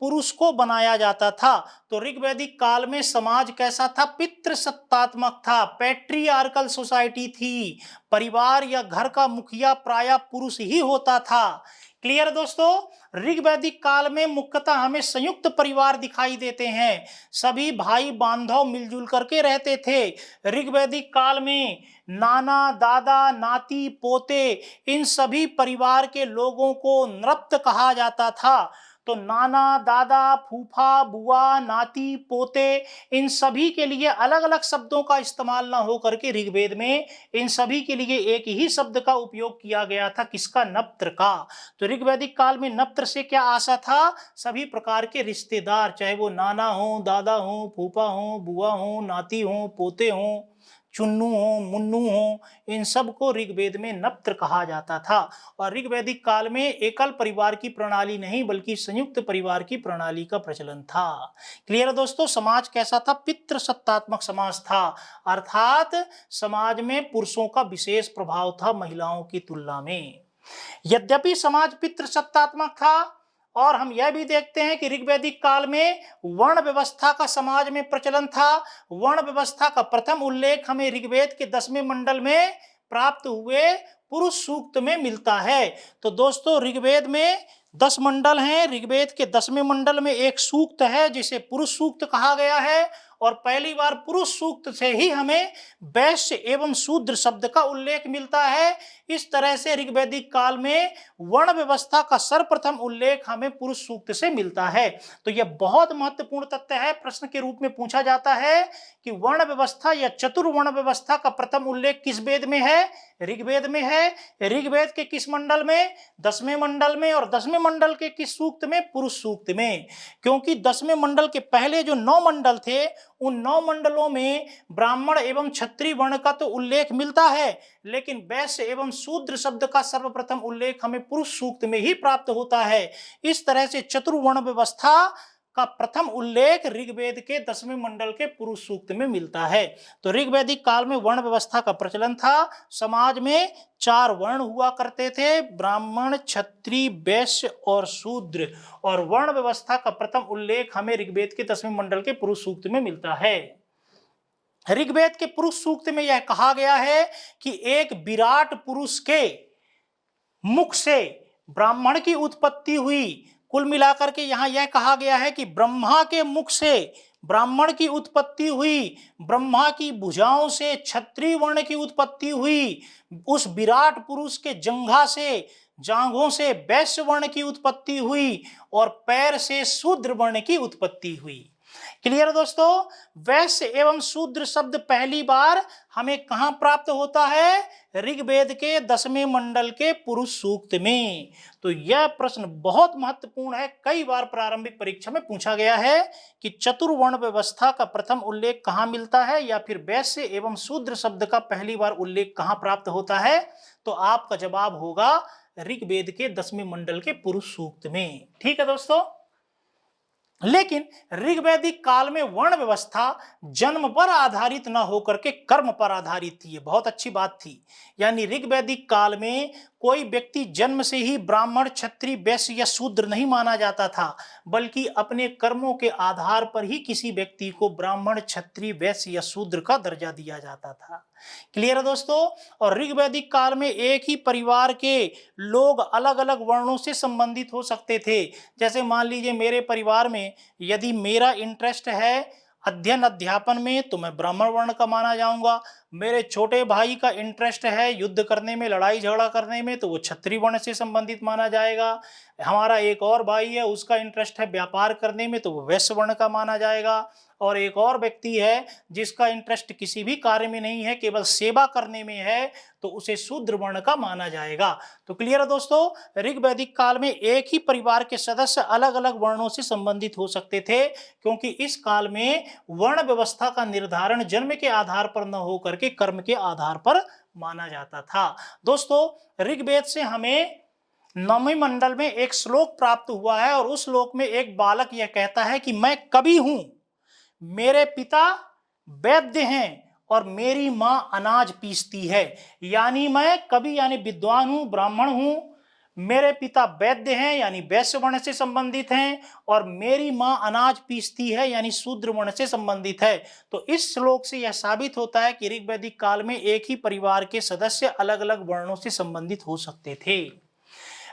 पुरुष को बनाया जाता था। तो ऋग्वैदिक काल में समाज कैसा था? पितृसत्तात्मक था, पैट्रियार्कल सोसाइटी थी। परिवार या घर का मुखिया प्रायः पुरुष ही होता था। क्लियर दोस्तों? ऋग्वैदिक काल में मुख्यतः हमें संयुक्त परिवार दिखाई देते हैं, सभी भाई बांधव मिलजुल करके रहते थे। ऋग्वैदिक काल में नाना, दादा, नाती, पोते, इन सभी परिवार के लोगों को नृप्त कहा जाता था। तो नाना, दादा, फूफा, बुआ, नाती, पोते, इन सभी के लिए अलग अलग शब्दों का इस्तेमाल ना हो करके ऋग्वेद में इन सभी के लिए एक ही शब्द का उपयोग किया गया था। किसका? नप्त्र का। तो ऋग्वैदिक काल में नप्त्र से क्या आशा था? सभी प्रकार के रिश्तेदार, चाहे वो नाना हो, दादा हो, फूफा हो, बुआ हो, नाती हो, पोते हो, चुन्नू हो, मुन्नू हो, इन सब को ऋग्वेद में नप्त्र कहा जाता था। और ऋग्वैदिक काल में एकल परिवार की प्रणाली नहीं बल्कि संयुक्त परिवार की प्रणाली का प्रचलन था। क्लियर है दोस्तों? समाज कैसा था? पितृसत्तात्मक समाज था, अर्थात समाज में पुरुषों का विशेष प्रभाव था महिलाओं की तुलना में। यद्यपि समाज पितृसत्तात्मक था, और हम यह भी देखते हैं कि ऋग्वैदिक काल में वर्ण व्यवस्था का समाज में प्रचलन था। वर्ण व्यवस्था का प्रथम उल्लेख हमें ऋग्वेद के 10वें मंडल में प्राप्त हुए पुरुष सूक्त में मिलता है। तो दोस्तों, ऋग्वेद में 10 मंडल हैं। ऋग्वेद के 10वें मंडल में एक सूक्त है जिसे पुरुष सूक्त कहा गया है, और पहली बार पुरुष सूक्त से ही हमें वैश्य एवं शूद्र शब्द का उल्लेख मिलता है। इस तरह से ऋग्वैदिक काल में वर्ण व्यवस्था का सर्वप्रथम उल्लेख हमें पुरुष सूक्त से मिलता है। तो यह बहुत महत्वपूर्ण तथ्य है, प्रश्न के रूप में पूछा जाता है कि वर्ण व्यवस्था या चतुर्वर्ण व्यवस्था का प्रथम उल्लेख किस वेद में है? ऋग्वेद में है। ऋग्वेद के किस मंडल में? 10वें मंडल में। और 10वें मंडल के किस सूक्त में? पुरुष सूक्त में। क्योंकि 10वें मंडल के पहले जो 9 मंडल थे, उन 9 मंडलों में ब्राह्मण एवं क्षत्रिय वर्ण का तो उल्लेख मिलता है, लेकिन वैश्य एवं शूद्र शब्द का सर्वप्रथम उल्लेख हमें पुरुष सूक्त में ही प्राप्त होता है। इस तरह से चतुर्वर्ण व्यवस्था का प्रथम उल्लेख ऋग्वेद के 10वें मंडल के पुरुष सूक्त में मिलता है। तो ऋग्वैदिक काल में वर्ण व्यवस्था का प्रचलन था। समाज में 4 वर्ण हुआ करते थे, ब्राह्मण, क्षत्रिय, वैश्य और शूद्र। और वर्ण व्यवस्था का प्रथम उल्लेख हमें ऋग्वेद के 10वें मंडल के पुरुष सूक्त में मिलता है। ऋग्वेद के पुरुष सूक्त में यह कहा गया है कि एक विराट पुरुष के मुख से ब्राह्मण की उत्पत्ति हुई। कुल मिलाकर के यहां यह कहा गया है कि ब्रह्मा के मुख से ब्राह्मण की उत्पत्ति हुई, ब्रह्मा की भुजाओं से क्षत्रिय वर्ण की उत्पत्ति हुई, उस विराट पुरुष के जंघा से, जांघों से वैश्य वर्ण की उत्पत्ति हुई, और पैर से शूद्र वर्ण की उत्पत्ति हुई। क्लियर दोस्तों? वैश्य एवं शूद्र शब्द पहली बार हमें कहां प्राप्त होता है? ऋग्वेद के 10वें मंडल के पुरुष सूक्त में। तो यह प्रश्न बहुत महत्वपूर्ण है, कई बार प्रारंभिक परीक्षा में पूछा गया है कि चतुर्वर्ण व्यवस्था का प्रथम उल्लेख कहां मिलता है, या फिर वैश्य एवं शूद्र शब्द का पहली बार उल्लेख कहां प्राप्त होता है? तो आपका जवाब होगा ऋग्वेद के 10वें मंडल के पुरुष सूक्त में। ठीक है दोस्तों? लेकिन ऋग्वैदिक काल में वर्ण व्यवस्था जन्म पर आधारित न होकर के कर्म पर आधारित थी। ये बहुत अच्छी बात थी। यानी ऋग्वैदिक काल में कोई व्यक्ति जन्म से ही ब्राह्मण, क्षत्रिय, वैश्य या शूद्र नहीं माना जाता था, बल्कि अपने कर्मों के आधार पर ही किसी व्यक्ति को ब्राह्मण, क्षत्रिय, वैश्य या शूद्र का दर्जा दिया जाता था। क्लियर है दोस्तों? और ऋग्वैदिक काल में एक ही परिवार के लोग अलग अलग वर्णों से संबंधित हो सकते थे। जैसे मान लीजिए मेरे परिवार में यदि मेरा इंटरेस्ट है अध्ययन अध्यापन में, तो मैं ब्राह्मण वर्ण का माना जाऊंगा। मेरे छोटे भाई का इंटरेस्ट है युद्ध करने में, लड़ाई झगड़ा करने में, तो वो क्षत्रिय वर्ण से संबंधित माना जाएगा। हमारा एक और भाई है, उसका इंटरेस्ट है व्यापार करने में, तो वो वैश्य वर्ण का माना जाएगा। और एक और व्यक्ति है जिसका इंटरेस्ट किसी भी कार्य में नहीं है, केवल सेवा करने में है, तो उसे शूद्र वर्ण का माना जाएगा। तो क्लियर है दोस्तों? ऋग्वैदिक काल में एक ही परिवार के सदस्य अलग अलग वर्णों से संबंधित हो सकते थे, क्योंकि इस काल में वर्ण व्यवस्था का निर्धारण जन्म के आधार पर न होकर के कर्म के आधार पर माना जाता था। दोस्तों, ऋग्वेद से हमें 9वें मंडल में एक श्लोक प्राप्त हुआ है, और उस श्लोक में एक बालक यह कहता है कि मैं कवि हूं, मेरे पिता वैद्य हैं और मेरी मां अनाज पीसती है। यानी मैं कवि यानी विद्वान हूं, ब्राह्मण हूं, मेरे पिता वैद्य हैं यानी वैश्य वर्ण से संबंधित हैं, और मेरी माँ अनाज पीसती है यानी शूद्र वर्ण से संबंधित है। तो इस श्लोक से यह साबित होता है कि ऋग वैदिक काल में एक ही परिवार के सदस्य अलग अलग वर्णों से संबंधित हो सकते थे।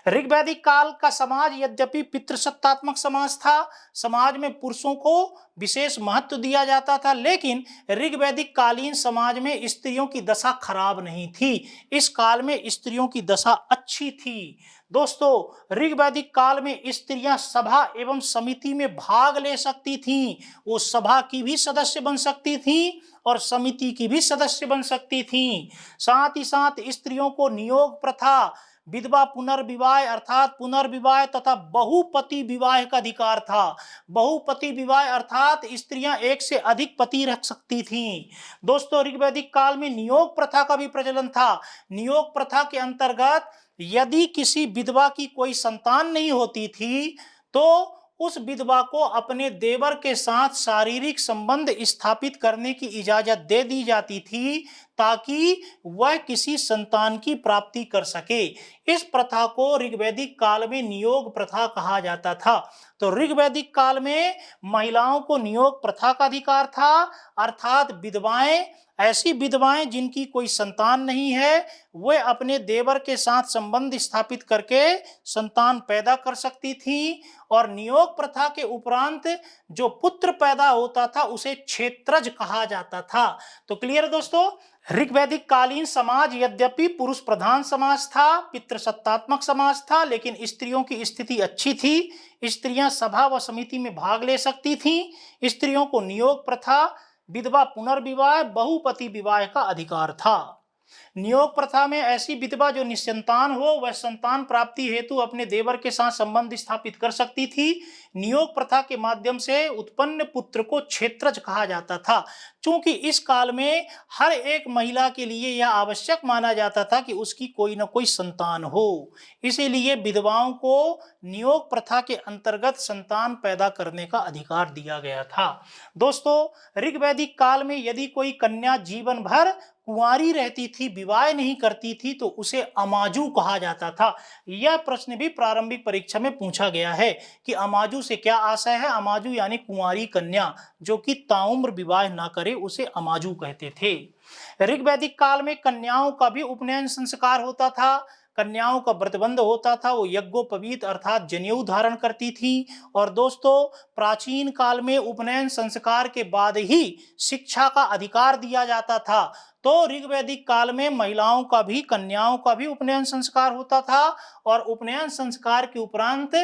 ऋग्वैदिक काल का समाज यद्यपि पितृसत्तात्मक समाज था, समाज में पुरुषों को विशेष महत्व दिया जाता था, लेकिन ऋग्वैदिक कालीन समाज में स्त्रियों की दशा खराब नहीं थी। इस काल में स्त्रियों की दशा अच्छी थी। दोस्तों, ऋग्वैदिक काल में स्त्रियां सभा एवं समिति में भाग ले सकती थीं। वो सभा की भी सदस्य बन सकती थीं और समिति की भी सदस्य बन सकती थीं। साथ ही साथ स्त्रियों को नियोग प्रथा, विधवा पुनर्विवाह अर्थात पुनर्विवाह तथा बहुपति विवाह का अधिकार था। बहुपति विवाह अर्थात स्त्रियां एक से अधिक पति रख सकती थीं। दोस्तों, ऋग्वैदिक काल में नियोग प्रथा का भी प्रचलन था। नियोग प्रथा के अंतर्गत यदि किसी विधवा की कोई संतान नहीं होती थी तो उस विधवा को अपने देवर के साथ शारीरिक संबंध स्थापित करने की इजाजत दे दी जाती थी ताकि वह किसी संतान की प्राप्ति कर सके। इस प्रथा को ऋग्वैदिक काल में नियोग प्रथा कहा जाता था। तो ऋग्वैदिक काल में महिलाओं को नियोग प्रथा का अधिकार था, अर्थात विधवाएं, ऐसी विधवाएं जिनकी कोई संतान नहीं है, वे अपने देवर के साथ संबंध स्थापित करके संतान पैदा कर सकती थी। और नियोग प्रथा के उपरांत जो पुत्र पैदा होता था उसे क्षेत्रज कहा जाता था। तो क्लियर दोस्तों, ऋग्वैदिक कालीन समाज यद्यपि पुरुष प्रधान समाज था, पितृसत्तात्मक समाज था, लेकिन स्त्रियों की स्थिति अच्छी थी। स्त्रियां सभा व समिति में भाग ले सकती थीं। स्त्रियों को नियोग प्रथा, विधवा पुनर्विवाह, बहुपति विवाह का अधिकार था। नियोग प्रथा में ऐसी विधवा जो निसंतान हो वह संतान प्राप्ति हेतु अपने देवर के साथ संबंध स्थापित कर सकती थी। नियोग प्रथा के माध्यम से उत्पन्न पुत्र को क्षेत्रज कहा जाता था। चूंकि इस काल में हर एक महिला के लिए यह आवश्यक माना जाता था कि उसकी कोई न कोई संतान हो, इसीलिए विधवाओं को नियोग प्रथा के अंतर्गत संतान पैदा करने का अधिकार दिया गया था। दोस्तों, ऋग्वैदिक काल में यदि कोई कन्या जीवन भर कुंवारी रहती थी, विवाह नहीं करती थी, तो उसे अमाजू कहा जाता था। यह प्रश्न भी प्रारंभिक परीक्षा में पूछा गया है कि अमाजू से क्या आशय है। अमाजू यानी कुंवारी कन्या जो कि ताउम्र विवाह ना करे, उसे अमाजू कहते थे। ऋग्वैदिक काल में कन्याओं का भी उपनयन संस्कार होता था। कन्याओं का व्रतबंध होता था, वो यज्ञोपवीत अर्थात जनेऊ धारण करती थी। और दोस्तों, प्राचीन काल में उपनयन संस्कार के बाद ही शिक्षा का अधिकार दिया जाता था। तो ऋग्वैदिक काल में महिलाओं का भी, कन्याओं का भी उपनयन संस्कार होता था, और उपनयन संस्कार के उपरांत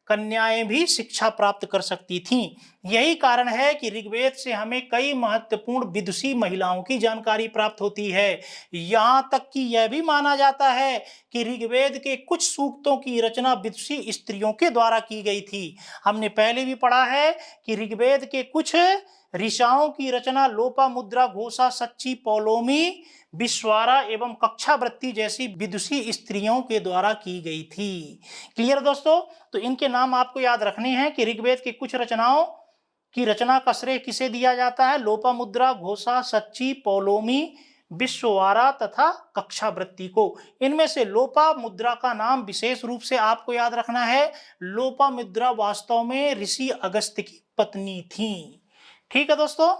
कन्याएं भी शिक्षा प्राप्त कर सकती थीं। यही कारण है कि ऋग्वेद से हमें कई महत्वपूर्ण विदुषी महिलाओं की जानकारी प्राप्त होती है। यहाँ तक कि यह भी माना जाता है कि ऋग्वेद के कुछ सूक्तों की रचना विदुषी स्त्रियों के द्वारा की गई थी। हमने पहले भी पढ़ा है कि ऋग्वेद के कुछ ऋषाओं की रचना लोपामुद्रा, घोषा, सच्ची, पौलोमी, विश्वारा एवं कक्षावृत्ति जैसी विदुषी स्त्रियों के द्वारा की गई थी। क्लियर दोस्तों? तो इनके नाम आपको याद रखने हैं कि ऋग्वेद के कुछ रचनाओं की रचना का श्रेय किसे दिया जाता है? लोपामुद्रा, घोषा, सच्ची, पौलोमी, विश्ववारा तथा कक्षावृत्ति को। इनमें से लोपामुद्रा का नाम विशेष रूप से आपको याद रखना है। लोपामुद्रा वास्तव में ऋषि अगस्त्य की पत्नी थी। ठीक है दोस्तों,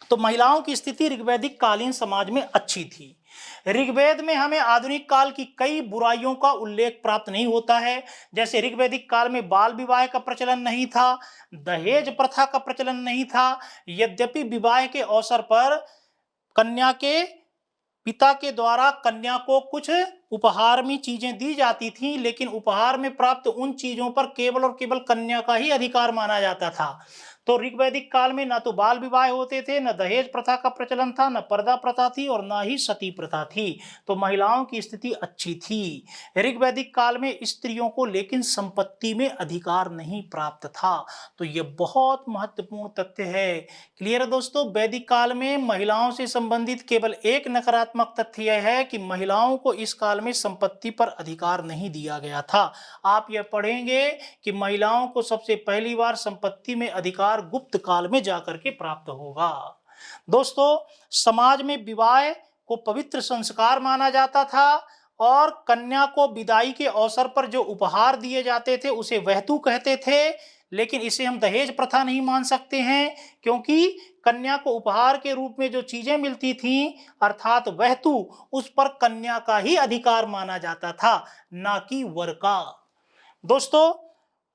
तो महिलाओं की स्थिति ऋग्वैदिक कालीन समाज में अच्छी थी। ऋग्वेद में हमें आधुनिक काल की कई बुराइयों का उल्लेख प्राप्त नहीं होता है। जैसे ऋग्वैदिक काल में बाल विवाह का प्रचलन नहीं था, दहेज प्रथा का प्रचलन नहीं था। यद्यपि विवाह के अवसर पर कन्या के पिता के द्वारा कन्या को कुछ उपहार में चीजें दी जाती थीं, लेकिन उपहार में प्राप्त उन चीजों पर केवल और केवल कन्या का ही अधिकार माना जाता था। तो ऋग्वैदिक काल में न तो बाल विवाह होते थे, न दहेज प्रथा का प्रचलन था, न पर्दा प्रथा थी और न ही सती प्रथा थी। तो महिलाओं की स्थिति अच्छी थी। ऋग्वैदिक काल में स्त्रियों को लेकिन संपत्ति में अधिकार नहीं प्राप्त था। तो ये बहुत महत्वपूर्ण तथ्य है। क्लियर है दोस्तों? वैदिक काल में महिलाओं से संबंधित केवल एक नकारात्मक तथ्य यह है कि महिलाओं को इस काल में संपत्ति पर अधिकार नहीं दिया गया था। आप यह पढ़ेंगे कि महिलाओं को सबसे पहली बार संपत्ति में अधिकार गुप्त काल में जाकर के प्राप्त होगा। दोस्तों, समाज में विवाह को पवित्र संस्कार माना जाता था और कन्या को विदाई के अवसर पर जो उपहार दिए जाते थे उसे वहतू कहते थे। लेकिन इसे हम दहेज प्रथा नहीं मान सकते हैं, क्योंकि कन्या को उपहार के रूप में जो चीजें मिलती थीं अर्थात वहतू, उस पर कन्या का ही अधिकार माना जाता था, ना कि वर का। दोस्तों,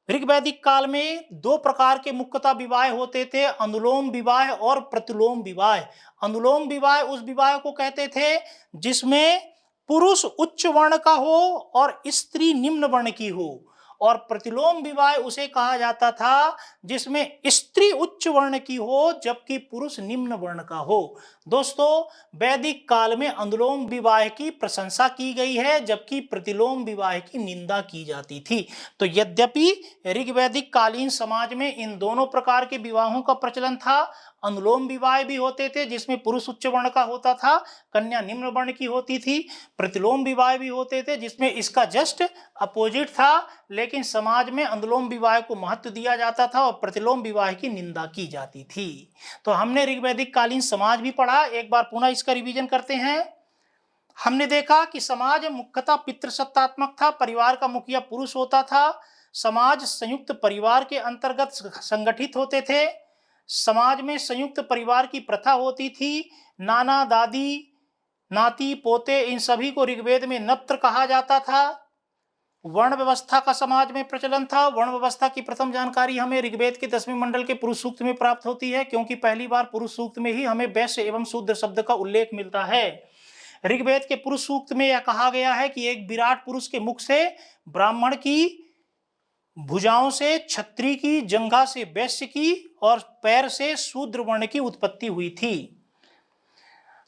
ऋग्वैदिक काल में दो प्रकार के मुख्यतः विवाह होते थे, अनुलोम विवाह और प्रतिलोम विवाह। अनुलोम विवाह उस विवाह को कहते थे जिसमें पुरुष उच्च वर्ण का हो और स्त्री निम्न वर्ण की हो, और प्रतिलोम विवाह उसे कहा जाता था जिसमें स्त्री उच्च वर्ण की हो जबकि पुरुष निम्न वर्ण का हो। दोस्तों, वैदिक काल में अनुलोम विवाह की प्रशंसा की गई है जबकि प्रतिलोम विवाह की निंदा की जाती थी। तो यद्यपि ऋग्वैदिक कालीन समाज में इन दोनों प्रकार के विवाहों का प्रचलन था, अनुलोम विवाह भी होते थे जिसमें पुरुष उच्च वर्ण का होता था, कन्या निम्न वर्ण की होती थी, प्रतिलोम विवाह भी होते थे जिसमें इसका जस्ट अपोजिट था, लेकिन समाज में अनुलोम विवाह को महत्व दिया जाता था और प्रतिलोम विवाह की निंदा की जाती थी। तो हमने ऋग्वैदिक कालीन समाज भी पढ़ा, एक बार पुनः इसका रिवीजन करते हैं। हमने देखा कि समाज मुख्यतः पितृसत्तात्मक था, परिवार का मुखिया पुरुष होता था, समाज संयुक्त परिवार के अंतर्गत संगठित होते थे, समाज में संयुक्त परिवार की प्रथा होती थी, नाना दादी नाती पोते इन सभी को ऋग्वेद में नत्र कहा जाता था। वर्ण व्यवस्था का समाज में प्रचलन था। वर्ण व्यवस्था की प्रथम जानकारी हमें ऋग्वेद के 10वें मंडल के पुरुष सूक्त में प्राप्त होती है, क्योंकि पहली बार पुरुष सूक्त में ही हमें वैश्य एवं शूद्र शब्द का उल्लेख मिलता है। ऋग्वेद के पुरुष सूक्त में यह कहा गया है कि एक विराट पुरुष के मुख से ब्राह्मण की, भुजाओं से क्षत्रिय की, जंघा से वैश्य की और पैर से शूद्र वर्ण की उत्पत्ति हुई थी।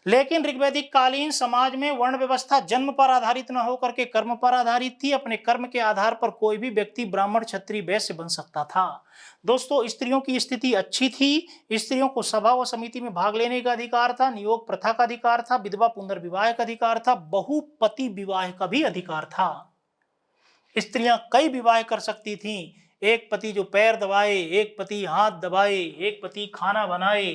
लेकिन ऋग्वैदिक कालीन समाज में वर्ण व्यवस्था जन्म पर आधारित न होकर के कर्म पर आधारित थी। अपने कर्म के आधार पर कोई भी व्यक्ति ब्राह्मण, क्षत्रिय, वैश्य बन सकता था। दोस्तों, स्त्रियों की स्थिति अच्छी थी। स्त्रियों को सभा व समिति में भाग लेने का अधिकार था, नियोग प्रथा का अधिकार था, विधवा पुनर्विवाह का अधिकार था, बहुपति विवाह का भी अधिकार था। स्त्रियां कई विवाह कर सकती थीं, एक पति जो पैर दबाए, एक पति हाथ दबाए, एक पति खाना बनाए।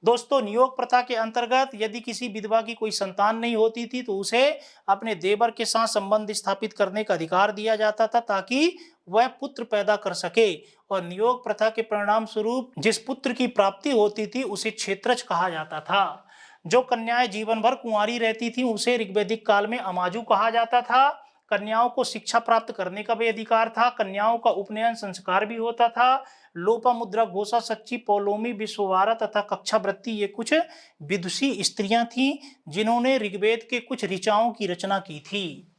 दोस्तों, नियोग प्रथा के अंतर्गत यदि किसी विधवा की कोई संतान नहीं होती थी तो उसे अपने देवर के साथ संबंध स्थापित करने का अधिकार दिया जाता था ताकि वह पुत्र पैदा कर सके, और नियोग प्रथा के परिणाम स्वरूप जिस पुत्र की प्राप्ति होती थी उसे क्षेत्रज कहा जाता था। जो कन्याएं जीवन भर कुंवारी रहती थी उसे ऋग्वैदिक काल में अमाजु कहा जाता था। कन्याओं को शिक्षा प्राप्त करने का भी अधिकार था। कन्याओं का उपनयन संस्कार भी होता था। लोपामुद्रा, घोषा, सच्ची, पौलोमी, विश्ववारा तथा कक्षावृत्ति ये कुछ विदुषी स्त्रियां थीं जिन्होंने ऋग्वेद के कुछ ऋचाओं की रचना की थी।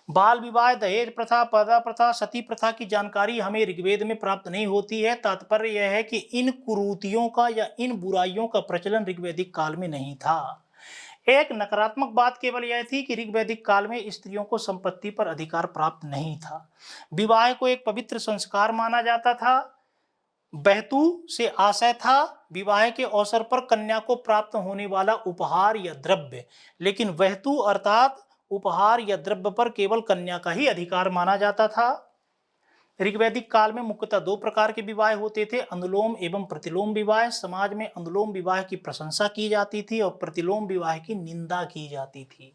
बाल विवाह, दहेज प्रथा, पर्दा प्रथा, सती प्रथा की जानकारी हमें ऋग्वेद में प्राप्त नहीं होती है। तात्पर्य यह है कि इन कुरीतियों का या इन बुराइयों का प्रचलन ऋग्वैदिक काल में नहीं था। एक नकारात्मक बात केवल यह थी कि ऋग्वैदिक काल में स्त्रियों को संपत्ति पर अधिकार प्राप्त नहीं था। विवाह को एक पवित्र संस्कार माना जाता था। वहतू से आशय था विवाह के अवसर पर कन्या को प्राप्त होने वाला उपहार या द्रव्य, लेकिन वहतू अर्थात उपहार या द्रव्य पर केवल कन्या का ही अधिकार माना जाता था। ऋग्वैदिक काल में मुख्यतः दो प्रकार के विवाह होते थे, अनुलोम एवं प्रतिलोम विवाह। समाज में अनुलोम विवाह की प्रशंसा की जाती थी और प्रतिलोम विवाह की निंदा की जाती थी।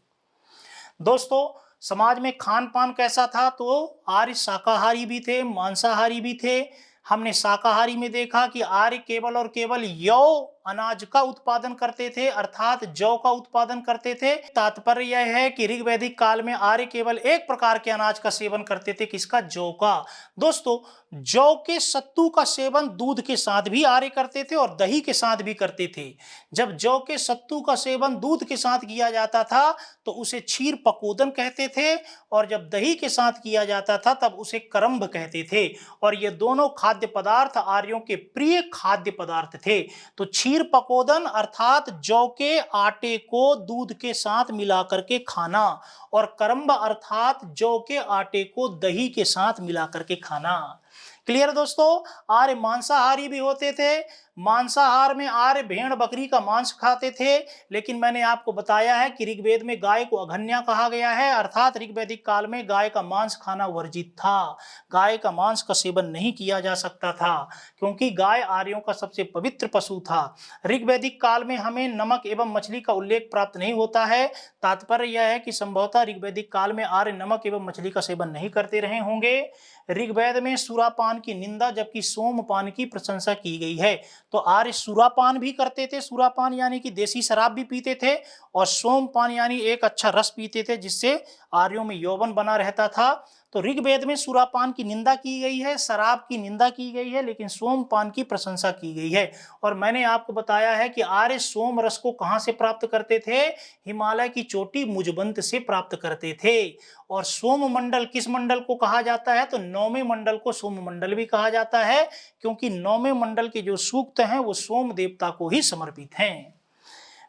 दोस्तों, समाज में खान पान कैसा था? तो आर्य शाकाहारी भी थे, मांसाहारी भी थे। हमने शाकाहारी में देखा कि आर्य केवल और केवल यौ अनाज का उत्पादन करते थे, अर्थात जौ का उत्पादन करते थे। तात्पर्य यह है कि ऋग्वैदिक काल में आर्य केवल एक प्रकार के अनाज का सेवन करते थे, किसका? जौ का। दोस्तों, जौ के सत्तू का सेवन दूध के साथ भी आर्य करते थे और दही के साथ भी करते थे। जब जौ के सत्तू का सेवन दूध के साथ किया जाता था तो उसे क्षीर पकोदन कहते थे, और जब दही के साथ किया जाता था तब उसे करम्ब कहते थे। और ये दोनों खाद्य पदार्थ आर्यों के प्रिय खाद्य पदार्थ थे। तो क्षीर पकोदन अर्थात जौ के आटे को दूध के साथ मिलाकर के खाना, और करम्ब अर्थात जौ के आटे को दही के साथ मिलाकर के खाना। क्लियर दोस्तों? आर्य मांसाहारी भी होते थे। मांसाहार में आर्य भेड़ बकरी का मांस खाते थे, लेकिन मैंने आपको बताया है कि ऋग्वेद में गाय को अघन्या कहा गया है, अर्थात ऋग्वैदिक काल में गाय का मांस खाना वर्जित था। गाय का मांस का सेवन नहीं किया जा सकता था, क्योंकि गाय आर्यों का सबसे पवित्र पशु था। ऋग्वैदिक काल में हमें नमक एवं मछली का उल्लेख प्राप्त नहीं होता है। तात्पर्य यह है कि संभवतः ऋग्वैदिक काल में आर्य नमक एवं मछली का सेवन नहीं करते रहे होंगे। ऋग्वेद में सुरापान की निंदा जबकि सोमपान की प्रशंसा की गई है। तो आर्य सुरापान भी करते थे, सुरापान यानी कि देसी शराब भी पीते थे, और सोमपान यानी एक अच्छा रस पीते थे जिससे आर्यों में यौवन बना रहता था। तो ऋग्वेद में सुरापान की निंदा की गई है, शराब की निंदा की गई है, लेकिन सोमपान की प्रशंसा की गई है। और मैंने आपको बताया है कि आर्य सोम रस को कहां से प्राप्त करते थे? हिमालय की चोटी मुजबंत से प्राप्त करते थे। और सोम मंडल किस मंडल को कहा जाता है? तो नौवें मंडल को सोम मंडल भी कहा जाता है, क्योंकि नौवें मंडल के जो सूक्त हैं वो सोम देवता को ही समर्पित हैं।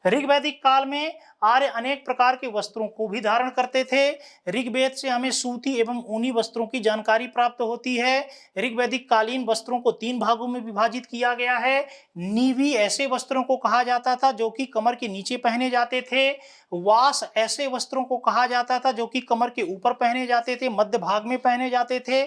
ऋग्वैदिक काल में आर्य अनेक प्रकार के वस्त्रों को भी धारण करते थे। ऋग्वेद से हमें सूती एवं ऊनी वस्त्रों की जानकारी प्राप्त होती है। ऋग्वैदिक कालीन वस्त्रों को 3 भागों में विभाजित किया गया है। नीवी ऐसे वस्त्रों को कहा जाता था जो कि कमर के नीचे पहने जाते थे। वास ऐसे वस्त्रों को कहा जाता था जो कि कमर के ऊपर पहने जाते थे, मध्य भाग में पहने जाते थे।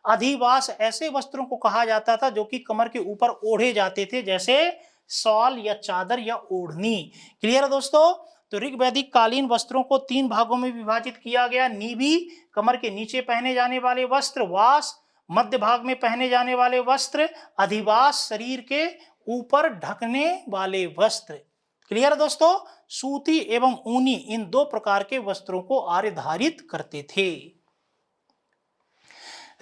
अधिवास ऐसे वस्त्रों को कहा जाता था जो कि कमर के ऊपर ओढ़े जाते थे, जैसे शॉल या चादर या ओढ़नी। क्लियर है दोस्तों? तो ऋग्वैदिक कालीन वस्त्रों को 3 भागों में विभाजित किया गया। नीवी कमर के नीचे पहने जाने वाले वस्त्र, वास मध्य भाग में पहने जाने वाले वस्त्र, अधिवास शरीर के ऊपर ढकने वाले वस्त्र। क्लियर है दोस्तों? सूती एवं ऊनी इन 2 प्रकार के वस्त्रों को आर्य धारित करते थे।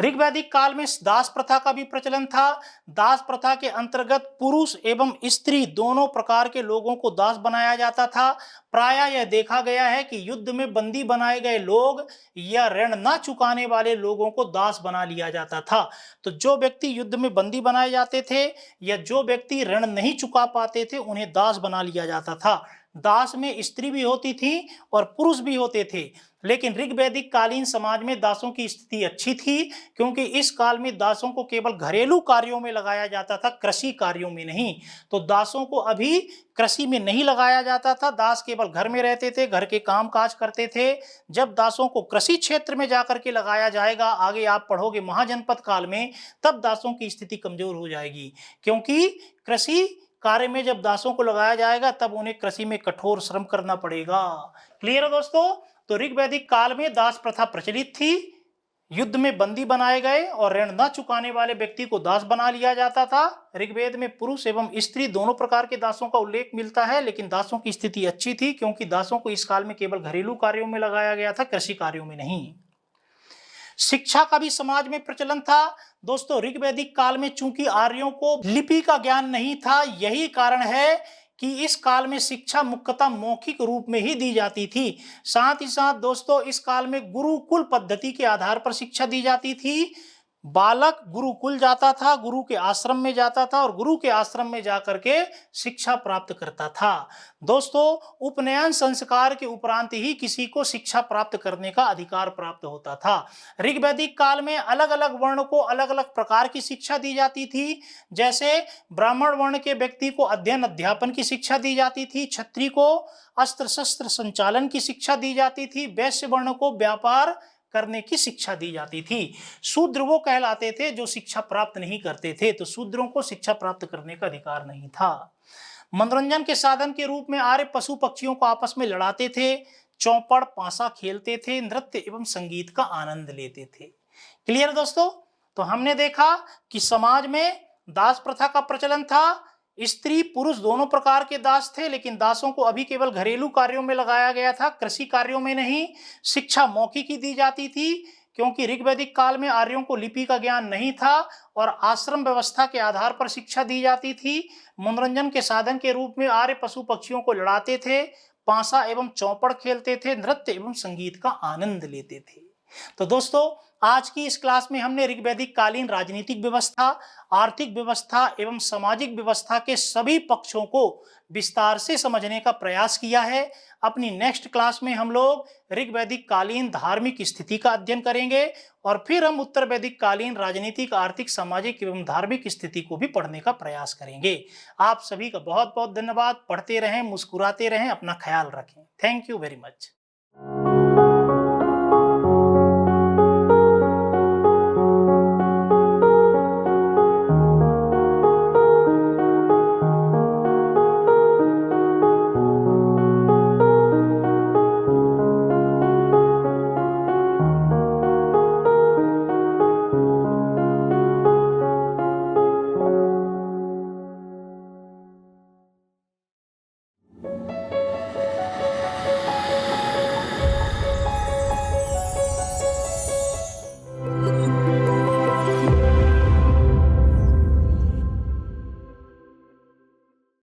ऋग्वैदिक काल में दास प्रथा का भी प्रचलन था। दास प्रथा के अंतर्गत पुरुष एवं स्त्री दोनों प्रकार के लोगों को दास बनाया जाता था। प्रायः यह देखा गया है कि युद्ध में बंदी बनाए गए लोग या ऋण न चुकाने वाले लोगों को दास बना लिया जाता था। तो जो व्यक्ति युद्ध में बंदी बनाए जाते थे या जो व्यक्ति ऋण नहीं चुका पाते थे, उन्हें दास बना लिया जाता था। दास में स्त्री भी होती थी और पुरुष भी होते थे, लेकिन ऋग्वैदिक कालीन समाज में दासों की स्थिति अच्छी थी, क्योंकि इस काल में दासों को केवल घरेलू कार्यों में लगाया जाता था, कृषि कार्यों में नहीं। तो दासों को अभी कृषि में नहीं लगाया जाता था। दास केवल घर में रहते थे, घर के काम काज करते थे। जब दासों को कृषि क्षेत्र में जाकर के लगाया जाएगा, आगे आप पढ़ोगे महाजनपद काल में, तब दासों की स्थिति कमजोर हो जाएगी, क्योंकि कृषि कार्य में जब दासों को लगाया जाएगा तब उन्हें कृषि में कठोर श्रम करना पड़ेगा। क्लियर है दोस्तों? तो ऋग्वैदिक काल में दास प्रथा प्रचलित थी। युद्ध में बंदी बनाए गए और ऋण न चुकाने वाले व्यक्ति को दास बना लिया जाता था। ऋग्वेद में पुरुष एवं स्त्री दोनों प्रकार के दासों का उल्लेख मिलता है, लेकिन दासों की स्थिति अच्छी थी, क्योंकि दासों को इस काल में केवल घरेलू कार्यों में लगाया गया था, कृषि कार्यों में नहीं। शिक्षा का भी समाज में प्रचलन था। दोस्तों, ऋग्वैदिक काल में चूंकि आर्यों को लिपि का ज्ञान नहीं था, यही कारण है कि इस काल में शिक्षा मुख्यतः मौखिक रूप में ही दी जाती थी। साथ ही साथ दोस्तों, इस काल में गुरुकुल पद्धति के आधार पर शिक्षा दी जाती थी। बालक गुरुकुल जाता था, गुरु के आश्रम में जाता था और गुरु के आश्रम में जाकर के शिक्षा प्राप्त करता था। दोस्तों, उपनयन संस्कार के उपरांत ही किसी को शिक्षा प्राप्त करने का अधिकार प्राप्त होता था। ऋग्वैदिक काल में अलग अलग वर्ण को अलग अलग प्रकार की शिक्षा दी जाती थी। जैसे ब्राह्मण वर्ण के व्यक्ति को अध्ययन अध्यापन की शिक्षा दी जाती थी, क्षत्रिय को अस्त्र शस्त्र संचालन की शिक्षा दी जाती थी, वैश्य वर्ण को व्यापार करने की शिक्षा दी जाती थी। शूद्र वो कहलाते थे जो शिक्षा प्राप्त नहीं करते थे, तो शूद्रों को शिक्षा प्राप्त करने का अधिकार नहीं था। मनोरंजन के साधन के रूप में आर्य पशु पक्षियों को आपस में लड़ाते थे, चौपड़ पासा खेलते थे, नृत्य एवं संगीत का आनंद लेते थे। क्लियर दोस्तों? तो हमने देखा कि समाज में दास प्रथा का प्रचलन था। स्त्री पुरुष दोनों प्रकार के दास थे, लेकिन दासों को अभी केवल घरेलू कार्यों में लगाया गया था, कृषि कार्यों में नहीं। शिक्षा मौखिक ही दी जाती थी, क्योंकि ऋग्वैदिक काल में आर्यों को लिपि का ज्ञान नहीं था और आश्रम व्यवस्था के आधार पर शिक्षा दी जाती थी। मनोरंजन के साधन के रूप में आर्य पशु पक्षियों को लड़ाते थे, पासा एवं चौपड़ खेलते थे, नृत्य एवं संगीत का आनंद लेते थे। तो दोस्तों, आज की इस क्लास में हमने ऋग्वैदिक कालीन राजनीतिक व्यवस्था, आर्थिक व्यवस्था एवं सामाजिक व्यवस्था के सभी पक्षों को विस्तार से समझने का प्रयास किया है। अपनी नेक्स्ट क्लास में हम लोग ऋग वैदिक कालीन धार्मिक स्थिति का अध्ययन करेंगे और फिर हम उत्तर वैदिक कालीन राजनीतिक, आर्थिक, सामाजिक एवं धार्मिक स्थिति को भी पढ़ने का प्रयास करेंगे। आप सभी का बहुत बहुत धन्यवाद। पढ़ते रहें, मुस्कुराते रहें, अपना ख्याल रखें। Thank you very much.